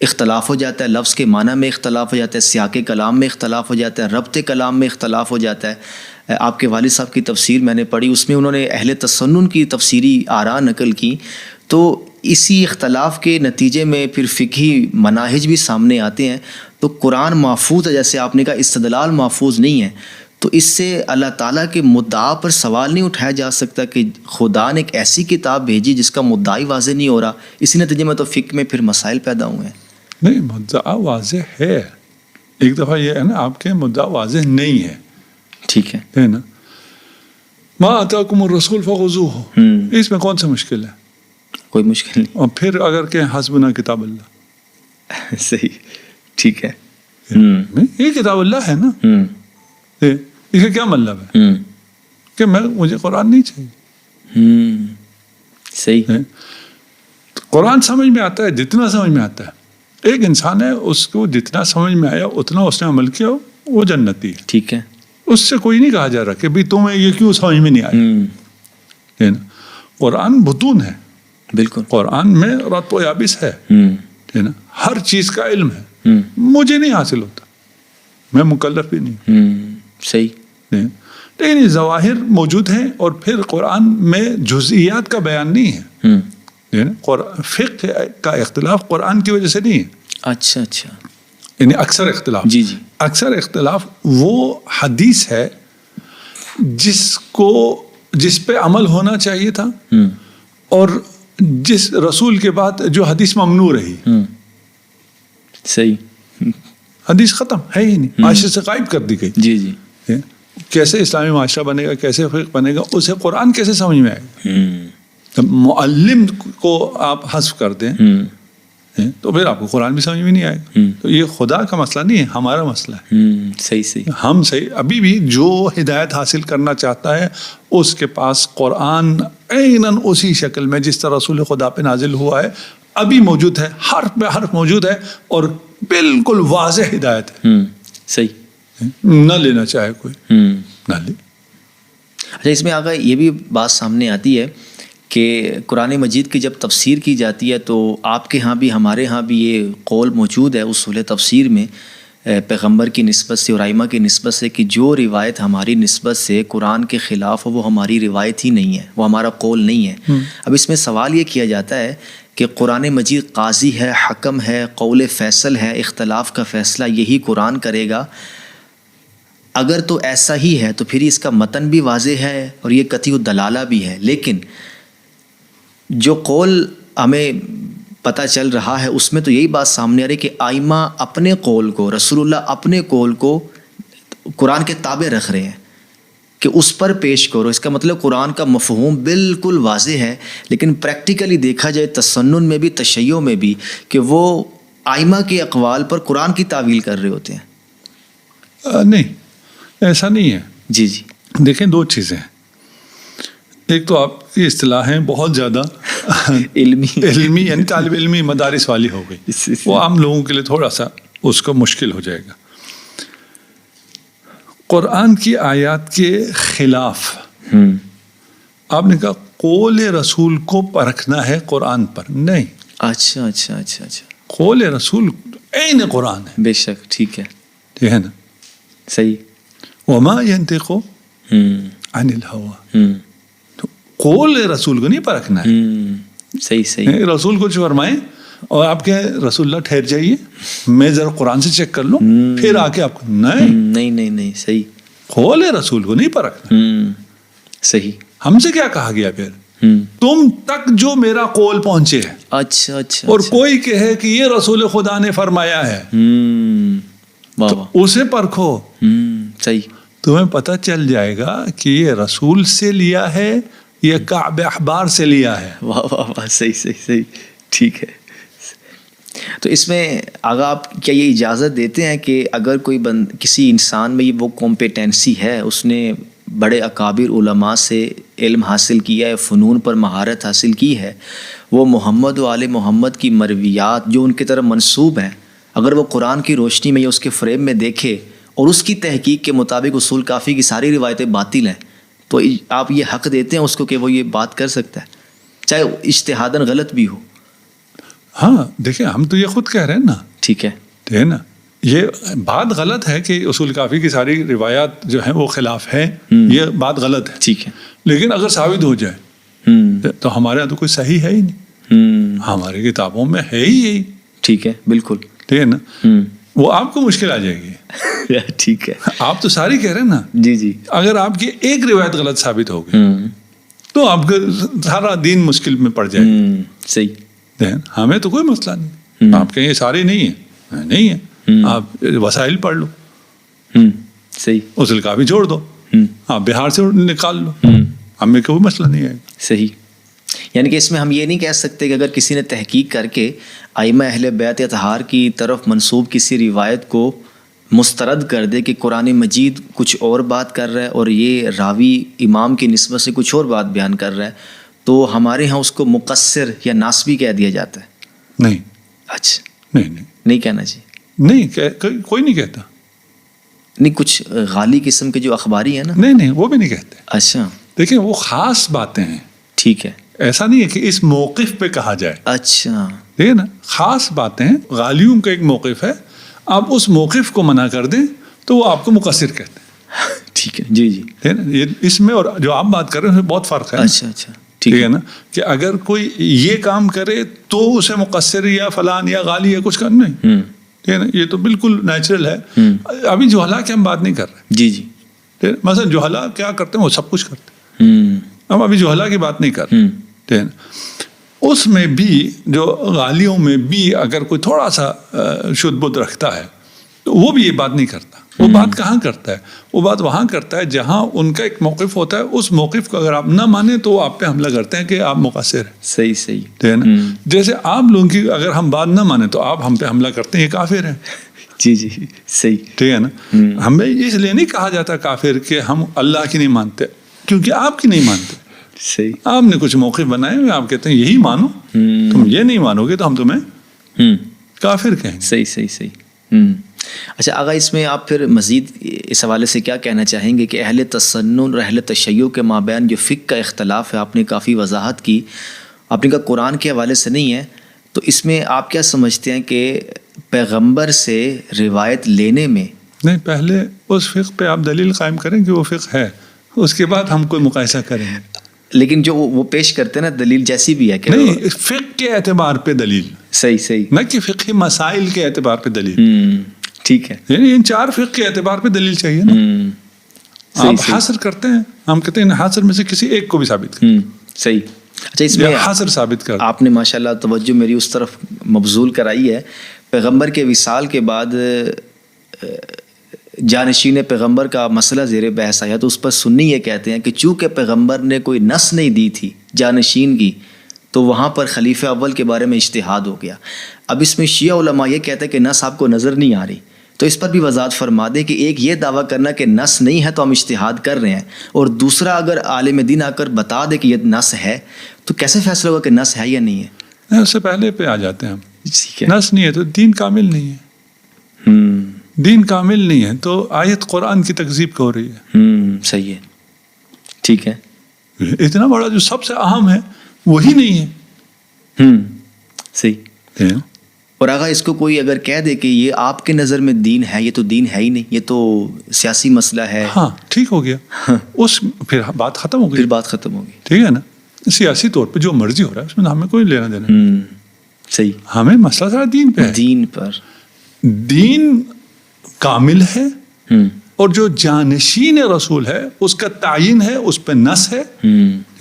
اختلاف ہو جاتا ہے. لفظ کے معنی میں اختلاف ہو جاتا ہے، سیاق کلام میں اختلاف ہو جاتا ہے، ربط کلام میں اختلاف ہو جاتا ہے. آپ کے والد صاحب کی تفسیر میں نے پڑھی، اس میں انہوں نے اہل تسنن کی تفسیری آراء نقل کی. تو اسی اختلاف کے نتیجے میں پھر فقہی مناہج بھی سامنے آتے ہیں. تو قرآن محفوظ ہے، جیسے آپ نے کہا استدلال محفوظ نہیں ہے، تو اس سے اللہ تعالیٰ کے مدعا پر سوال نہیں اٹھایا جا سکتا کہ خدا نے ایک ایسی کتاب بھیجی جس کا مدعی واضح نہیں ہو رہا. اسی نتیجے میں تو فقہ میں پھر مسائل پیدا ہوئے ہیں.
نہیں، مدعا واضح ہے. ایک دفعہ یہ ہے نا، آپ کے مدعا واضح نہیں ہے. ٹھیک ہے نا. ما آتاکم الرسول فخذوہ، اس میں کون سا مشکل ہے؟
کوئی مشکل نہیں.
اور پھر اگر کہ حسبنا کتاب اللہ.
صحیح. ٹھیک ہے.
یہ کتاب اللہ ہے نا. اس کا کیا مطلب ہے؟ کہ مجھے قرآن نہیں چاہیے.
صحیح.
قرآن سمجھ میں آتا ہے جتنا سمجھ میں آتا ہے. ایک انسان ہے, اس کو جتنا سمجھ میں آیا اتنا اس نے عمل کیا, وہ جنتی ہے.
ٹھیک ہے. اس
سے کوئی نہیں کہا جا رہا کہ بھائی تمہیں یہ کیوں سمجھ میں نہیں آیا. قرآن بطون ہے.
بالکل.
قرآن میں رتب و یابس ہے نا, ہر چیز کا علم ہے. مجھے نہیں حاصل ہوتا, میں مکلف بھی نہیں.
صحیح.
لیکن یہ ظواہر موجود ہیں. اور پھر قرآن میں جزئیات کا بیان نہیں ہے. فقہ کا اختلاف قرآن کی وجہ سے نہیں ہے.
اچھا اچھا.
یعنی اکثر اختلاف,
جی جی,
اکثر اختلاف وہ حدیث ہے جس پہ عمل ہونا چاہیے تھا, اور جس رسول کے بعد جو حدیث ممنوع رہی.
صحیح.
حدیث ختم ہے ہی نہیں, معاشرے سے غائب کر دی گئی.
جی جی.
کیسے اسلامی معاشرہ بنے گا, کیسے فقہ بنے گا, اسے قرآن کیسے سمجھ میں آئے گا. معلم کو آپ حذف کر دیں تو پھر آپ کو قرآن بھی سمجھ میں نہیں آئے گا. تو یہ خدا کا مسئلہ نہیں ہے, ہمارا مسئلہ ہے.
صحیح صحیح.
ہم صحیح ابھی بھی جو ہدایت حاصل کرنا چاہتا ہے اس کے پاس قرآن عیناً اسی شکل میں جس طرح رسول خدا پہ نازل ہوا ہے ابھی موجود ہے, حرف بہ حرف موجود ہے, اور بالکل واضح ہدایت ہے.
صحیح.
نہ لینا چاہے کوئی نہ لے.
اچھا, اس میں آگا یہ بھی بات سامنے آتی ہے کہ قرآن مجید کی جب تفسیر کی جاتی ہے تو آپ کے ہاں بھی ہمارے ہاں بھی یہ قول موجود ہے اصول تفسیر میں پیغمبر کی نسبت سے اور ائمہ کی نسبت سے کہ جو روایت ہماری نسبت سے قرآن کے خلاف ہو وہ ہماری روایت ہی نہیں ہے, وہ ہمارا قول نہیں ہے. اب اس میں سوال یہ کیا جاتا ہے کہ قرآن مجید قاضی ہے, حکم ہے, قول فیصل ہے, اختلاف کا فیصلہ یہی قرآن کرے گا. اگر تو ایسا ہی ہے تو پھر اس کا متن بھی واضح ہے اور یہ قطعی الدلالہ بھی ہے. لیکن جو قول ہمیں پتہ چل رہا ہے اس میں تو یہی بات سامنے آ رہی ہے کہ ائمہ اپنے قول کو, رسول اللہ اپنے قول کو قرآن کے تابع رکھ رہے ہیں کہ اس پر پیش کرو. اس کا مطلب قرآن کا مفہوم بالکل واضح ہے, لیکن پریکٹیکلی دیکھا جائے تسنن میں بھی تشیع میں بھی کہ وہ ائمہ کے اقوال پر قرآن کی تعویل کر رہے ہوتے ہیں.
نہیں, ایسا نہیں ہے.
جی جی.
دیکھیں دو چیزیں ہیں. ایک تو آپ کی اصطلاحیں بہت زیادہ علمی یعنی طالب علمی مدارس والی ہو گئی, وہ عام لوگوں کے لیے تھوڑا سا اس کو مشکل ہو جائے گا. قرآن کی آیات کے خلاف آپ نے کہا قول رسول کو پرکھنا ہے قرآن پر, نہیں.
اچھا اچھا اچھا اچھا.
قول رسول عین قرآن ہے.
بے شک. ٹھیک ہے.
ٹھیک ہے نا.
صحیح.
وما ينطق عن الهوى. قول رسول کو نہیں پرکھنا ہے.
صحیح صحیح.
رسول کچھ فرمائیں اور آپ کہیں رسول اللہ ٹھہر جائیے میں ذرا قرآن سے چیک کر لوں پھر آ کے آپ کو
نہیں. صحیح.
قول رسول کو نہیں پرکھنا.
صحیح.
ہم سے کیا کہا گیا پھر, تم تک جو میرا قول پہنچے.
اچھا اچھا.
اور کوئی کہے کہ یہ رسول خدا نے فرمایا ہے تو اسے پرکھو.
صحیح.
تمہیں پتہ چل جائے گا کہ یہ رسول سے لیا ہے یا کعب احبار سے لیا ہے.
واہ واہ واہ. صحیح صحیح صحیح. ٹھیک ہے. تو اس میں آگا آپ کیا یہ اجازت دیتے ہیں کہ اگر کوئی کسی انسان میں وہ کمپیٹنسی ہے, اس نے بڑے اکابر علماء سے علم حاصل کیا ہے, فنون پر مہارت حاصل کی ہے, وہ محمد و آل محمد کی مرویات جو ان کی طرف منسوب ہیں اگر وہ قرآن کی روشنی میں یا اس کے فریب میں دیکھے اور اس کی تحقیق کے مطابق اصول کافی کی ساری روایتیں باطل ہیں, تو آپ یہ حق دیتے ہیں اس کو کہ وہ یہ بات کر سکتا ہے چاہے اجتہاداً غلط بھی ہو.
ہاں دیکھیں ہم تو یہ خود کہہ رہے ہیں نا.
ٹھیک ہے.
ٹھیک ہے نا. یہ بات غلط ہے کہ اصول کافی کی ساری روایات جو ہیں وہ خلاف ہے, یہ بات غلط ہے.
ٹھیک ہے.
لیکن اگر ثابت ہو جائے تو ہمارے یہاں تو کوئی صحیح ہے ہی نہیں, ہماری کتابوں میں ہے ہی یہی.
ٹھیک ہے. بالکل.
ٹھیک ہے نا. وہ آپ کو مشکل آ جائے گی.
ٹھیک ہے. آپ
تو ساری کہہ رہے ہیں نا.
جی جی.
اگر آپ کی ایک روایت غلط ثابت ہو گئی تو آپ کا سارا دین مشکل میں پڑ جائے گا.
صحیح.
ہمیں تو کوئی مسئلہ نہیں. آپ کہیں یہ سارے نہیں ہیں, نہیں ہے, آپ وسائل پڑھ لو.
صحیح.
اصول کافی چھوڑ دو, آپ بہار سے نکال لو, ہمیں کوئی مسئلہ نہیں ہے.
صحیح. یعنی کہ اس میں ہم یہ نہیں کہہ سکتے کہ اگر کسی نے تحقیق کر کے ائمہ اہل بیت یا اطہار کی طرف منسوب کسی روایت کو مسترد کر دے کہ قرآن مجید کچھ اور بات کر رہا ہے اور یہ راوی امام کی نسبت سے کچھ اور بات بیان کر رہا ہے، تو ہمارے ہاں اس کو مقصر یا ناسبی کہہ دیا جاتا ہے؟
نہیں،
اچھا،
نہیں
کہنا چاہیے،
نہیں، کوئی نہیں کہتا.
نہیں کچھ غالی قسم کے جو اخباری ہیں نا،
نہیں وہ بھی نہیں کہتے.
اچھا
دیکھیں وہ خاص باتیں ہیں،
ٹھیک ہے،
ایسا نہیں ہے کہ اس موقف پہ کہا جائے.
اچھا
ٹھیک ہے نا، خاص باتیں ہیں. غالیوں کا ایک موقف ہے، آپ اس موقف کو منع کر دیں تو وہ آپ کو مقصر کہتے ہیں.
ٹھیک ہے، جی جی،
ٹھیک ہے نا، یہ اس میں اور جو آپ بات کر رہے ہیں اس میں بہت فرق ہے.
اچھا اچھا،
ٹھیک ہے نا، کہ اگر کوئی یہ کام کرے تو اسے مقصر یا فلان یا غالی یا کچھ کرنا نہیں. ٹھیک ہے نا، یہ تو بالکل نیچرل ہے. ابھی جوہلا کی ہم بات نہیں کر رہے.
جی جی،
مثلا جوہلا کیا کرتے ہیں، وہ سب کچھ کرتے ہیں. ہم ابھی جوہلا کی بات نہیں کر رہے. ٹھیک ہے نا، اس میں بھی جو غالیوں میں بھی اگر کوئی تھوڑا سا شدھ بدھ رکھتا ہے تو وہ بھی یہ بات نہیں کرتا. وہ بات کہاں کرتا ہے؟ وہ بات وہاں کرتا ہے جہاں ان کا ایک موقف ہوتا ہے. اس موقف کو اگر آپ نہ مانیں تو وہ آپ پہ حملہ کرتے ہیں کہ آپ مقصر ہیں.
صحیح صحیح،
ٹھیک ہے نا، جیسے آپ لوگوں کی اگر ہم بات نہ مانیں تو آپ ہم پہ حملہ کرتے ہیں، یہ کافر ہیں.
جی جی، صحیح،
ٹھیک ہے نا. ہمیں اس لیے نہیں کہا جاتا کافر کہ ہم اللہ کی نہیں مانتے، کیونکہ آپ کی نہیں مانتے.
صحیح،
آپ نے کچھ موقف بنائے ہوئے، آپ کہتے ہیں یہی مانو، تم یہ نہیں مانو گے تو ہم تمہیں کافر کہیں گے.
صحیح صحیح صحیح. اچھا آغا، اس میں آپ پھر مزید اس حوالے سے کیا کہنا چاہیں گے کہ اہل تسنن اور اہل تشیع کے مابین جو فقہ کا اختلاف ہے، آپ نے کافی وضاحت کی، آپ نے کہا قرآن کے حوالے سے نہیں ہے، تو اس میں آپ کیا سمجھتے ہیں کہ پیغمبر سے روایت لینے میں؟
نہیں، پہلے اس فقہ پہ آپ دلیل قائم کریں کہ وہ فقہ ہے، اس کے بعد ہم کوئی مقایسہ کریں گے.
لیکن جو وہ پیش کرتے ہیں نا دلیل جیسی بھی ہے کہ
نہیں، فقہ کے اعتبار پہ دلیل،
صحیح صحیح،
نہ کہ فقہی مسائل کے اعتبار پہ دلیل.
ٹھیک ہے،
یعنی ان 4 فقہ کے اعتبار پہ دلیل چاہیے نا. آپ حاصر کرتے ہیں، ہم کہتے ہیں حاصر میں سے کسی ایک کو بھی ثابت کریں.
صحیح. اچھا، اس میں
حاصر ثابت کر،
آپ نے ماشاءاللہ توجہ میری اس طرف مبذول کرائی ہے. پیغمبر کے وصال کے بعد جانشین پیغمبر کا مسئلہ زیر بحث آیا تو اس پر سنی یہ کہتے ہیں کہ چونکہ پیغمبر نے کوئی نص نہیں دی تھی جانشین کی، تو وہاں پر خلیفہ اول کے بارے میں اجتہاد ہو گیا. اب اس میں شیعہ علماء یہ کہتے ہیں کہ نص آپ کو نظر نہیں آ رہی، تو اس پر بھی وضاحت فرما دیں کہ ایک یہ دعویٰ کرنا کہ نص نہیں ہے تو ہم اجتہاد کر رہے ہیں، اور دوسرا اگر عالم دین آ کر بتا دے کہ یہ نص ہے، تو کیسے فیصلہ ہوگا کہ نص ہے یا نہیں ہے؟
اس سے پہلے پہ آ جاتے ہیں ہم.
ٹھیک ہے،
نص نہیں ہے تو دین کامل نہیں ہے. دین کامل نہیں ہے تو آیت قرآن کی تکذیب ہو رہی ہے.
صحیح ہے، ٹھیک ہے.
اتنا بڑا جو سب سے اہم ہے وہی نہیں ہے.
صحیح. اور آغا اس کو کوئی اگر کہہ دے کہ یہ آپ کے نظر میں دین ہے، یہ تو دین ہے ہی نہیں، یہ تو سیاسی مسئلہ ہے،
ہاں ٹھیک ہو گیا، اس پھر بات ختم ہو گئی.
پھر بات ختم ہوگی.
ٹھیک ہے نا، سیاسی طور پہ جو مرضی ہو رہا ہے اس میں ہمیں کوئی لینا دینا.
صحیح.
ہمیں مسئلہ سارا دین پہ ہے.
دین پر
دین کامل ہے، اور جو جانشین رسول ہے اس کا تعین ہے، اس پہ نص ہے.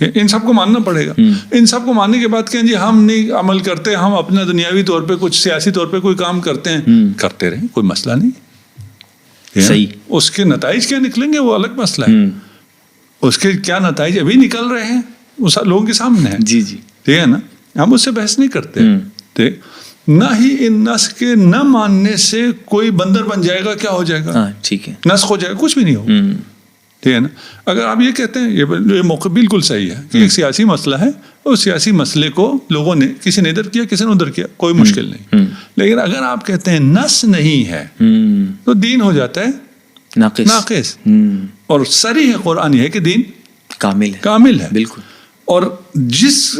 ان سب کو ماننا پڑے گا. ان سب کو ماننے کے بعد کہ جی ہم نہیں عمل کرتے، ہم اپنا دنیاوی طور پہ کچھ سیاسی طور پہ کوئی کام کرتے ہیں، کرتے رہیں، کوئی مسئلہ نہیں.
صحیح.
اس کے نتائج کیا نکلیں گے وہ الگ مسئلہ ہے. اس کے کیا نتائج ابھی نکل رہے ہیں وہ لوگوں کے سامنے ہے.
جی جی،
ٹھیک ہے نا، ہم اس سے بحث نہیں کرتے. ٹھیک، نہ ہی ان نس کے نہ ماننے سے کوئی بندر بن جائے گا، کیا ہو جائے گا،
ٹھیک ہے،
نسخ ہو جائے گا، کچھ بھی نہیں ہوگا. ٹھیک ہے نا. اگر آپ یہ کہتے ہیں یہ موقع بالکل صحیح ہے کہ ایک سیاسی مسئلہ ہے، اور سیاسی مسئلے کو لوگوں نے کسی نے ادھر کیا کسی نے ادھر کیا، کوئی مشکل نہیں. لیکن اگر آپ کہتے ہیں نس نہیں ہے تو دین ہو جاتا ہے ناقص. اور صریح قرآن یہ ہے کہ دین کامل ہے.
بالکل.
اور جس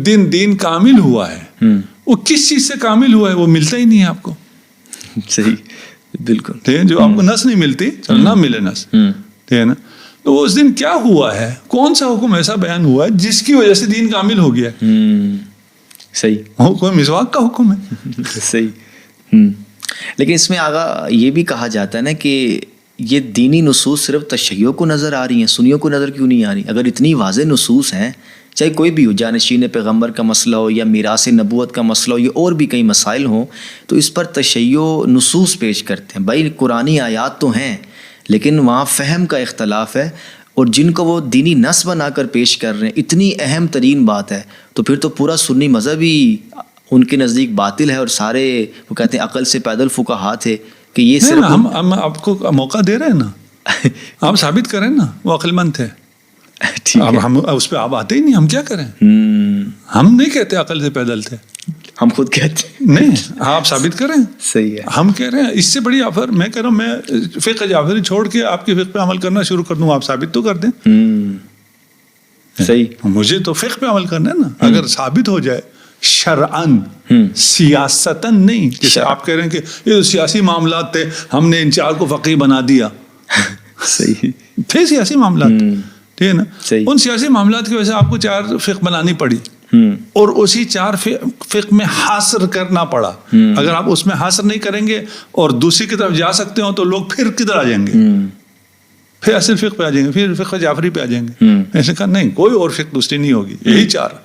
دین کامل ہوا ہے وہ کس چیز سے کامل ہوا ہے وہ ملتا ہی نہیں ہے آپ کو.
صحیح، بالکل.
جو آپ کو نس نہیں ملتی، چل نہ ملے نس. ٹھیک ہے نا. تو اس دن کیا ہوا ہے، کون سا حکم ایسا بیان ہوا ہے جس کی وجہ سے دین کامل ہو گیا.
صحیح.
کوئی مسواک کا حکم ہے.
صحیح. لیکن اس میں آگا یہ بھی کہا جاتا ہے نا کہ یہ دینی نصوص صرف تشیعوں کو نظر آ رہی ہیں، سنیوں کو نظر کیوں نہیں آ رہی؟ اگر اتنی واضح نصوص ہیں، چاہے کوئی بھی ہو، جانشین پیغمبر کا مسئلہ ہو یا میراث نبوت کا مسئلہ ہو یا اور بھی کئی مسائل ہوں، تو اس پر تشیع نصوص پیش کرتے ہیں. بھائی قرآنی آیات تو ہیں لیکن وہاں فہم کا اختلاف ہے، اور جن کو وہ دینی نص بنا کر پیش کر رہے ہیں، اتنی اہم ترین بات ہے، تو پھر تو پورا سنی مذہب ہی ان کے نزدیک باطل ہے، اور سارے وہ کہتے ہیں عقل سے پیدل فقہا تھے، کہ یہ صرف
ہم آپ کو موقع دے رہے ہیں نا، آپ ثابت کریں نا وہ عقل مند تھے. اب ہم اس پہ آپ آتے ہی نہیں، ہم کیا کریں؟ ہم نہیں کہتے عقل سے پیدل تھے،
ہم خود کہتے ہیں.
نہیں، آپ ثابت کریں.
صحیح ہے.
ہم کہہ رہے ہیں اس سے بڑی آفر میں کہہ رہا ہوں، میں فقہ جعفری چھوڑ کے آپ کی فقہ پہ عمل کرنا شروع کر دوں، آپ ثابت تو کر دیں.
صحیح.
مجھے تو فقہ پہ عمل کرنا ہے نا. اگر ثابت ہو جائے شرعاً، سیاستاً نہیں، جیسے آپ کہہ رہے ہیں کہ یہ سیاسی معاملات تھے، ہم نے ان 4 کو فقیہ بنا دیا.
صحیح
تھے سیاسی معاملات، ٹھیک ہے نا. ان سیاسی معاملات کی وجہ سے آپ کو 4 فقہ بنانی پڑی، اور اسی 4 فقہ میں حاصر کرنا پڑا. اگر آپ اس میں حاصر نہیں کریں گے اور دوسری کی طرف جا سکتے ہو تو لوگ پھر کدھر آ جائیں گے؟ پھر اصل فقہ پہ آ جائیں گے، پھر فقہ جعفری پہ آ جائیں گے. ایسے کہا نہیں، کوئی اور فقہ دوسری نہیں ہوگی، یہی 4.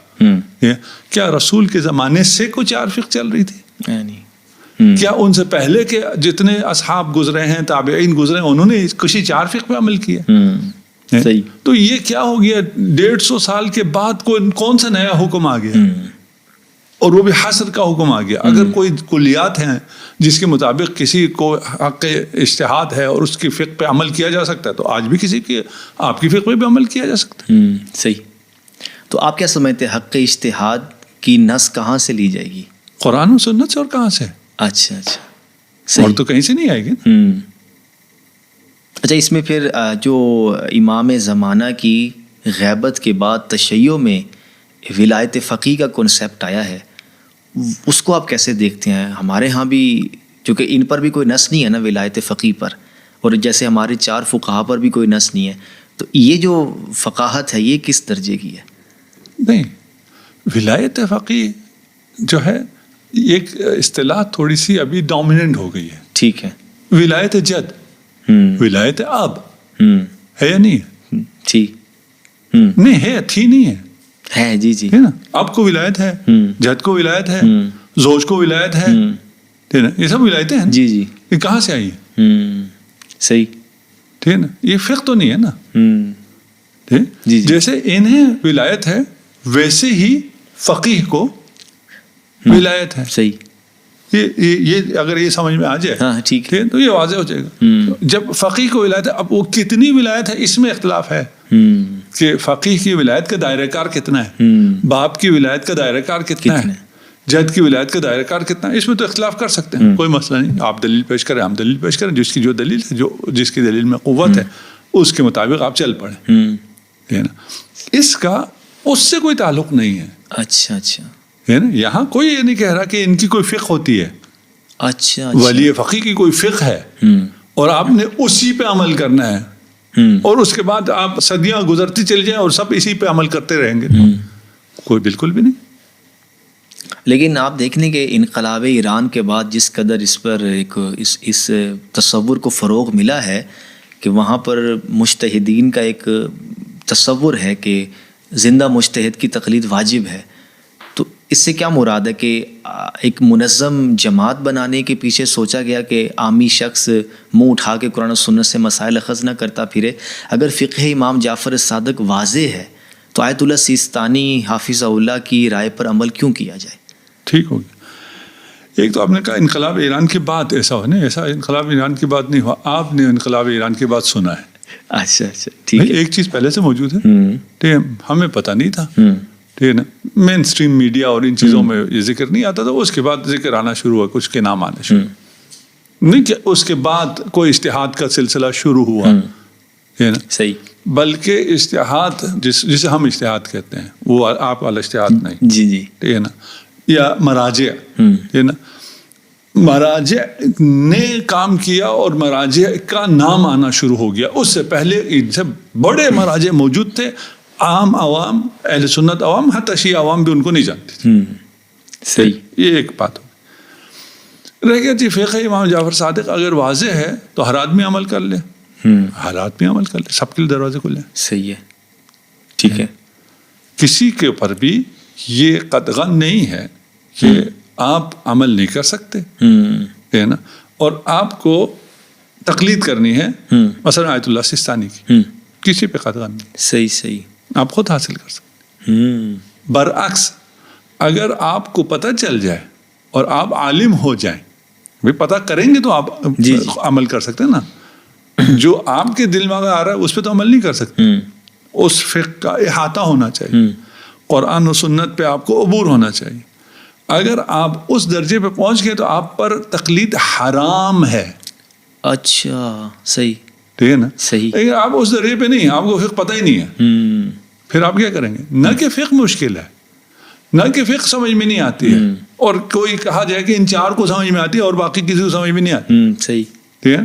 کیا رسول کے زمانے سے کوئی 4 فقہ چل رہی تھی؟ کیا ان سے پہلے کے جتنے اصحاب گزرے ہیں، تابعین گزرے ہیں، انہوں نے کسی 4 فقہ پہ عمل کیا؟ تو یہ کیا ہو گیا؟ 150 سال کے بعد کون سا نیا حکم آ گیا، اور وہ بھی حصر کا حکم آ گیا. اگر کوئی کلیات ہیں جس کے مطابق کسی کو حق اجتہاد ہے اور اس کی فقہ پہ عمل کیا جا سکتا ہے، تو آج بھی کسی کی آپ کی فقہ پہ بھی عمل کیا جا سکتا ہے.
صحیح. تو آپ کیا سمجھتے ہیں حق اجتہاد کی نص کہاں سے لی جائے گی؟
قرآن و سنت سے. اور کہاں سے؟
اچھا اچھا،
اور تو کہیں سے نہیں آئے گی.
اچھا، اس میں پھر جو امام زمانہ کی غیبت کے بعد تشیع میں ولایت فقیہ کا کنسیپٹ آیا ہے، اس کو آپ کیسے دیکھتے ہیں؟ ہمارے ہاں بھی چونکہ ان پر بھی کوئی نص نہیں ہے نا ولایت فقیہ پر، اور جیسے ہمارے 4 فقہا پر بھی کوئی نص نہیں ہے، تو یہ جو فقاہت ہے یہ کس درجے کی ہے؟
نہیں، ولایت فقیہ جو ہے ایک اصطلاح تھوڑی سی ابھی ڈومیننٹ ہو گئی ہے.
ٹھیک ہے.
ولایت جد، ولایت اب ہے یا نہیں ہے؟
تھی
نہیں ہے، تھی نہیں ہے.
ہے جی جی.
نا اب کو ولایت ہے، جد کو ولایت ہے، زوج کو ولایت ہے، ٹھیک ہے نا. یہ سب ولایتیں ہیں.
جی جی.
یہ کہاں سے آئی ہے؟
صحیح.
ٹھیک ہے نا. یہ فقہ تو نہیں ہے نا.
جی.
جیسے انہیں ولایت ہے ویسے ہی فقیہ کو ولایت ہے.
صحیح.
یہ اگر یہ سمجھ میں آ جائے
ٹھیک ہے
تو یہ واضح ہو جائے گا. جب فقیہ کو ولایت ہے، اب وہ کتنی ولایت ہے اس میں اختلاف ہے کہ فقیہ کی ولایت کا دائرہ کار کتنا ہے، باپ کی ولایت کا دائرہ کار کتنا ہے، جد کی ولایت کا دائرہ کار کتنا ہے. اس میں تو اختلاف کر سکتے ہیں، کوئی مسئلہ نہیں. آپ دلیل پیش کریں، ہم دلیل پیش کریں، جس کی جو دلیل ہے، جس کی دلیل میں قوت ہے اس کے مطابق آپ چل پڑیں. اس کا اس سے کوئی تعلق نہیں ہے.
اچھا اچھا.
ہے نا. یہاں کوئی یہ نہیں کہہ رہا کہ ان کی کوئی فقہ ہوتی ہے.
اچھا.
ولی فقیہ کی کوئی فقہ ہے اور آپ نے اسی پہ عمل کرنا ہے، اور اس کے بعد آپ صدیاں گزرتی چلی جائیں اور سب اسی پہ عمل کرتے رہیں گے. کوئی بالکل بھی نہیں.
لیکن آپ دیکھ لیں کہ انقلاب ایران کے بعد جس قدر اس پر اس تصور کو فروغ ملا ہے کہ وہاں پر مجتہدین کا ایک تصور ہے کہ زندہ مجتہد کی تقلید واجب ہے. تو اس سے کیا مراد ہے کہ ایک منظم جماعت بنانے کے پیچھے سوچا گیا کہ عامی شخص منہ اٹھا کے قرآن و سنت سے مسائل اخذ نہ کرتا پھرے؟ اگر فقہ امام جعفر صادق واضح ہے تو آیت اللہ سیستانی حافظہ اللہ کی رائے پر عمل کیوں کیا جائے؟
ٹھیک ہو گیا. ایک تو آپ نے کہا انقلاب ایران کے بعد ایسا ہوا، نہیں، ایسا انقلاب ایران کے بعد نہیں ہوا، آپ نے انقلاب ایران کے بعد سنا ہے.
اچھا اچھا. ٹھیک ہے.
ایک چیز پہلے سے موجود ہے، ٹھیک ہے، ہمیں پتہ نہیں تھا، ٹھیک ہے نا. مین اسٹریم میڈیا اور ان چیزوں میں یہ ذکر نہیں آتا تھا. اس کے بعد ذکر آنا شروع ہوا، کچھ کے نام آنے شروع، نہیں کہ اس کے بعد کوئی اجتہاد کا سلسلہ شروع ہوا، ہے نا.
صحیح.
بلکہ اجتہاد جسے ہم اجتہاد کہتے ہیں وہ آپ والا اجتہاد نہیں.
جی جی.
ٹھیک ہے نا. یا مراجع، ٹھیک ہے نا. مراجع نے کام کیا اور مراجع کا نام آنا شروع ہو گیا. اس سے پہلے ان سے بڑے مراجع موجود تھے. عام عوام، اہل سنت عوام، حتی شیعہ عوام بھی ان کو نہیں جانتی تھی.
صحیح.
یہ ایک بات ہو رہ گیا. جی فقہ امام جعفر صادق اگر واضح ہے تو ہر آدمی عمل کر لے، ہر آدمی عمل کر لے، سب کے لیے دروازے کھلے. صحیح
ہے. ٹھیک ہے.
کسی کے اوپر بھی یہ قدغن نہیں ہے کہ آپ عمل نہیں کر سکتے، ہے نا. اور آپ کو تقلید کرنی ہے مثلا آیت اللہ سیستانی کی، کسی پہ قدغن نہیں.
صحیح صحیح.
آپ خود حاصل کر سکتے. برعکس اگر آپ کو پتہ چل جائے اور آپ عالم ہو جائیں بھائی پتہ کریں گے تو آپ عمل کر سکتے ہیں نا. جو آپ کے دل میں آ رہا ہے اس پہ تو عمل نہیں کر سکتے. اس فقہ کا احاطہ ہونا چاہیے, قرآن و سنت پہ آپ کو عبور ہونا چاہیے. اگر آپ اس درجے پہ پہنچ گئے تو آپ پر تقلید حرام ہے.
اچھا صحیح,
ٹھیک ہے نا.
صحیح.
لیکن آپ اس درجے پہ نہیں, آپ کو فقہ پتہ ہی نہیں ہے, پھر آپ کیا کریں گے؟ نہ کہ فقہ مشکل ہے, نہ کہ فقہ سمجھ میں نہیں آتی ہے, اور کوئی کہا جائے کہ ان 4 کو سمجھ میں آتی ہے اور باقی کسی کو سمجھ میں نہیں آتی.
صحیح.
ٹھیک ہے.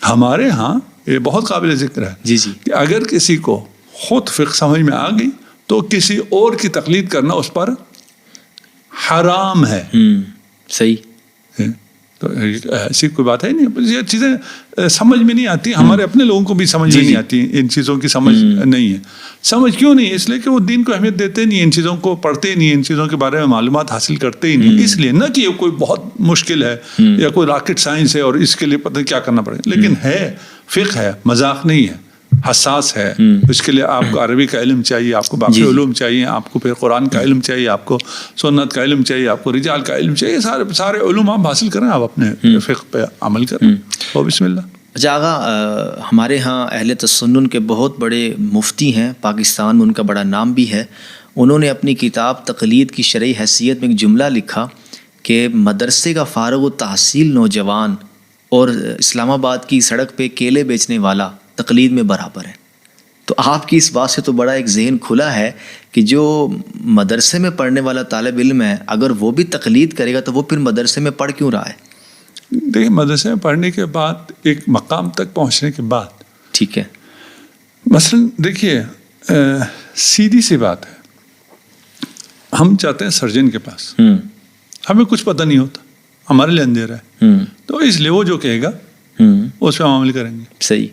ہمارے ہاں یہ بہت قابل ذکر ہے
جی جی
کہ اگر کسی کو خود فقہ سمجھ میں آ گئی تو کسی اور کی تقلید کرنا اس پر حرام ہے.
صحیح.
تو ایسی کوئی بات ہے نہیں. یہ چیزیں سمجھ میں نہیں آتی, ہمارے اپنے لوگوں کو بھی سمجھ میں نہیں آتی, ان چیزوں کی سمجھ نہیں ہے. سمجھ کیوں نہیں؟ اس لیے کہ وہ دین کو اہمیت دیتے نہیں, ان چیزوں کو پڑھتے نہیں, ان چیزوں کے بارے میں معلومات حاصل کرتے ہی نہیں. اس لیے نہ کہ یہ کوئی بہت مشکل ہے یا کوئی راکٹ سائنس ہے اور اس کے لیے پتہ نہیں کیا کرنا پڑے گا, لیکن ہے, فقہ ہے, مذاق نہیں ہے, حساس ہے. اس کے لیے آپ کو عربی کا علم چاہیے, آپ کو باقی علوم چاہیے, آپ کو پھر قرآن کا علم چاہیے, آپ کو سنت کا علم چاہیے, آپ کو رجال کا علم چاہیے. سارے علوم آپ حاصل کریں, آپ اپنے فقہ پہ عمل کریں. اور بسم اللہ.
اچھا آغا, ہمارے ہاں اہل تسنن کے بہت بڑے مفتی ہیں پاکستان میں, ان کا بڑا نام بھی ہے. انہوں نے اپنی کتاب تقلید کی شرعی حیثیت میں ایک جملہ لکھا کہ مدرسے کا فارغ التحصیل نوجوان اور اسلام آباد کی سڑک پہ کیلے بیچنے والا تقلید میں برابر ہے. تو آپ کی اس بات سے تو بڑا ایک ذہن کھلا ہے کہ جو مدرسے میں پڑھنے والا طالب علم ہے, اگر وہ بھی تقلید کرے گا تو وہ پھر مدرسے میں پڑھ کیوں رہا ہے؟
دیکھیں, مدرسے میں پڑھنے کے بعد ایک مقام تک پہنچنے کے بعد,
ٹھیک ہے,
مثلا دیکھیے سیدھی سی بات ہے, ہم چاہتے ہیں سرجن کے پاس, ہمیں کچھ پتہ نہیں ہوتا, ہمارے لیے اندھیرا ہے, تو اس لیے وہ جو کہے گا اس پہ ہم عمل کریں گے.
صحیح.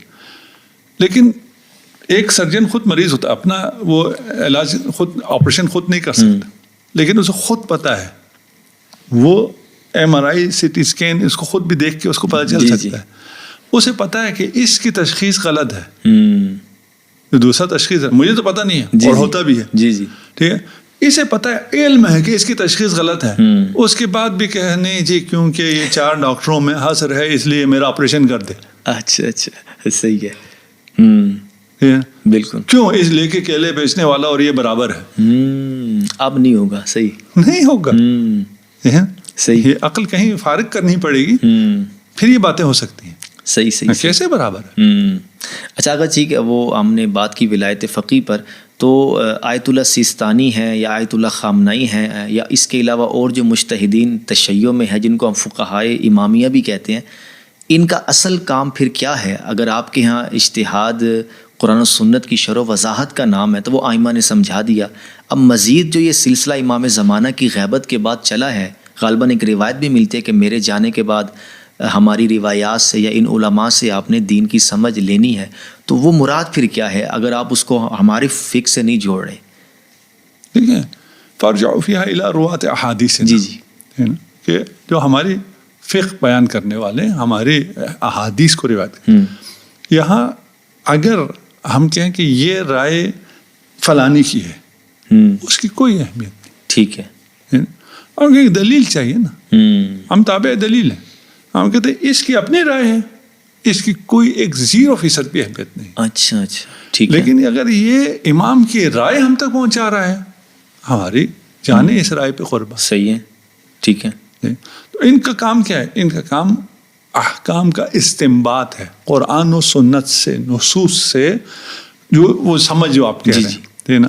لیکن ایک سرجن خود مریض ہوتا, اپنا وہ علاج خود, آپریشن خود نہیں کر سکتا, لیکن اسے خود پتہ ہے, وہ ایم آر آئی, سی ٹی اسکین, اس کو خود بھی دیکھ کے اس کو پتہ چل سکتا ہے. اسے پتہ ہے کہ اس کی تشخیص غلط ہے, دوسرا تشخیص ہے, مجھے تو پتہ نہیں ہے, اور ہوتا بھی ہے.
جی جی
ٹھیک ہے. اسے پتہ ہے, علم ہے کہ اس کی تشخیص غلط ہے, اس کے بعد بھی کہ نہیں جی کیونکہ یہ 4 ڈاکٹروں میں حصر ہے اس لیے میرا آپریشن کر دے.
اچھا اچھا, صحیح ہے. بالکل.
کیوں؟ اس لیے کہ کیلے بیچنے والا اور یہ برابر ہے.
اب نہیں ہوگا. صحیح نہیں
ہوگا. صحیح. یہ عقل کہیں فارغ کرنی پڑے گی, پھر یہ باتیں ہو سکتی ہیں.
صحیح صحیح.
کیسے برابر ہے؟
اچھا اگر ٹھیک ہے, وہ ہم نے بات کی ولایت فقی پر, تو آیت اللہ سیستانی ہیں یا آیت اللہ خامنائی ہیں, یا اس کے علاوہ اور جو مجتہدین تشیع میں ہیں جن کو ہم فقہائے امامیہ بھی کہتے ہیں, ان کا اصل کام پھر کیا ہے؟ اگر آپ کے ہاں اجتہاد قرآن و سنت کی شرح و وضاحت کا نام ہے تو وہ آئمہ نے سمجھا دیا. اب مزید جو یہ سلسلہ امام زمانہ کی غیبت کے بعد چلا ہے, غالباً ایک روایت بھی ملتی ہے کہ میرے جانے کے بعد ہماری روایات سے یا ان علماء سے آپ نے دین کی سمجھ لینی ہے, تو وہ مراد پھر کیا ہے اگر آپ اس کو ہماری فقہ سے نہیں جوڑ رہے؟
ٹھیک ہے, فارجعوا فیہا الی رواۃ احادیث.
جی جی,
کہ جو ہماری فقہ بیان کرنے والے ہماری احادیث کو روایت کریں. یہاں اگر ہم کہیں کہ یہ رائے فلانی کی ہے, اس کی کوئی اہمیت نہیں.
ٹھیک ہے.
اور ایک دلیل چاہیے نا, ہم تابع دلیل ہیں. ہم کہتے ہیں اس کی اپنی رائے ہے, اس کی کوئی ایک 0% بھی اہمیت نہیں.
اچھا اچھا, ٹھیک ہے.
لیکن اگر یہ امام کی رائے ہم تک پہنچا رہا ہے, ہماری جانے اس رائے پہ قربا.
صحیح ہے, ٹھیک ہے.
تو ان کا کام کیا ہے؟ ان کا کام احکام کا استنباط ہے, قرآن و سنت سے, نصوص سے, جو وہ سمجھ جو آپ کہہ رہے ہیں نا.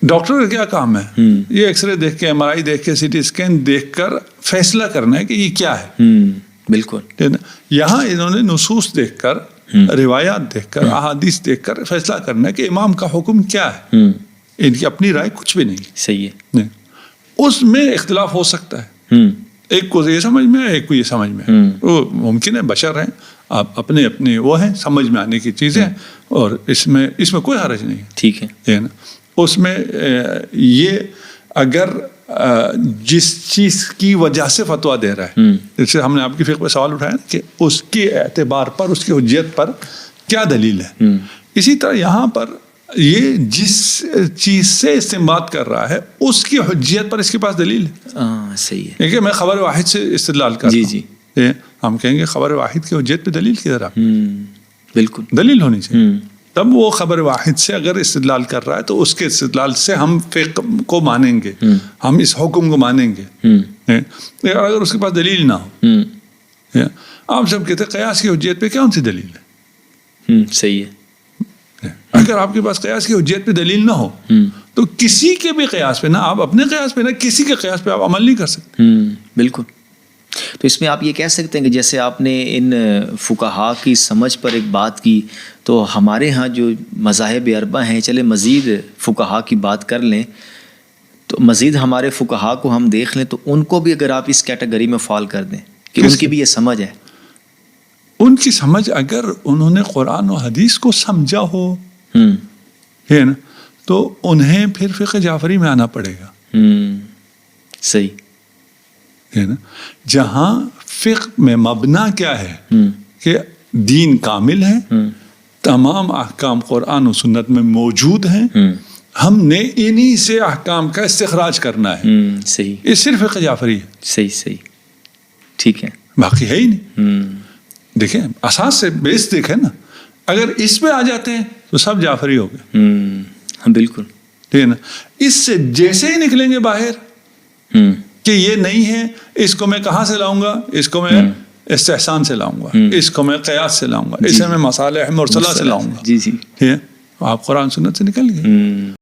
ڈاکٹر کا کیا کام ہے؟ یہ ایکس رے دیکھ کے, ایم آر آئی دیکھ کے, سی ٹی اسکین دیکھ کر فیصلہ کرنا ہے کہ یہ کیا ہے.
بالکل.
یہاں انہوں نے نصوص دیکھ کر, روایات دیکھ کر, احادیث دیکھ کر فیصلہ کرنا ہے کہ امام کا حکم کیا ہے. ان کی اپنی رائے کچھ بھی نہیں.
صحیح ہے.
اس میں اختلاف ہو سکتا ہے, ایک کو یہ سمجھ میں ہے, ایک کو یہ سمجھ میں ہے. وہ ممکن ہے, بشر ہیں, آپ اپنے اپنے وہ ہیں, سمجھ میں آنے کی چیزیں, اور اس میں کوئی حرج نہیں ہے.
ٹھیک ہے
نا. اس میں یہ اگر جس چیز کی وجہ سے فتویٰ دے رہا ہے, جیسے ہم نے آپ کی فقہ پہ سوال اٹھایا نا کہ اس کے اعتبار پر, اس کی حجیت پر کیا دلیل ہے, اسی طرح یہاں پر یہ جس چیز سے استنباط کر رہا ہے اس کی حجیت پر اس کے پاس دلیل ہے.
صحیح ہے.
دیکھیے میں خبر واحد سے استدلال کر رہا ہوں.
جی
ہم کہیں گے خبر واحد کی حجیت پہ دلیل کی طرح
بالکل
دلیل ہونی چاہیے. تب وہ خبر واحد سے اگر استدلال کر رہا ہے تو اس کے استدلال سے ہم فقہ کو مانیں گے, ہم اس حکم کو مانیں گے. اگر اس کے پاس دلیل نہ ہو, آپ سب کہتے ہیں قیاس کی حجیت پہ کون سی دلیل ہے؟
صحیح ہے.
اگر آپ کے پاس قیاس کی حجیت پہ دلیل نہ ہو تو کسی کے بھی قیاس پہ, نہ آپ اپنے قیاس پہ نہ کسی کے قیاس پہ آپ عمل نہیں کر سکتے.
بالکل. تو اس میں آپ یہ کہہ سکتے ہیں کہ جیسے آپ نے ان فقہا کی سمجھ پر ایک بات کی, تو ہمارے ہاں جو مذاہب اربعہ ہیں, چلے مزید فقہا کی بات کر لیں, تو مزید ہمارے فقہا کو ہم دیکھ لیں تو ان کو بھی اگر آپ اس کیٹیگری میں فال کر دیں کہ ان کی بھی یہ سمجھ ہے.
ان کی سمجھ اگر انہوں نے قرآن و حدیث کو سمجھا ہو ہے نا, تو انہیں پھر فقہ جعفری میں آنا پڑے گا.
صحیح
ہے نا, جہاں فقہ میں مبنا کیا ہے کہ دین کامل ہے, تمام احکام قرآن و سنت میں موجود ہیں, ہم نے انہی سے احکام کا استخراج کرنا ہے.
صحیح,
یہ صرف فقہ جعفری ہے.
صحیح ٹھیک ہے,
باقی ہے ہی نہیں. دیکھیں اساس سے بیس دیکھیں نا, اگر اس پہ آ جاتے ہیں تو سب جعفری ہو گئے.
بالکل
ٹھیک ہے نا. اس سے جیسے ہی نکلیں گے باہر کہ یہ نہیں ہے, اس کو میں کہاں سے لاؤں گا, اس کو میں استحسان سے لاؤں گا, اس کو میں قیاس سے لاؤں گا, اسے میں مصالح مرسلہ سے لاؤں گا.
جی
آپ قرآن سنت سے نکل گئے.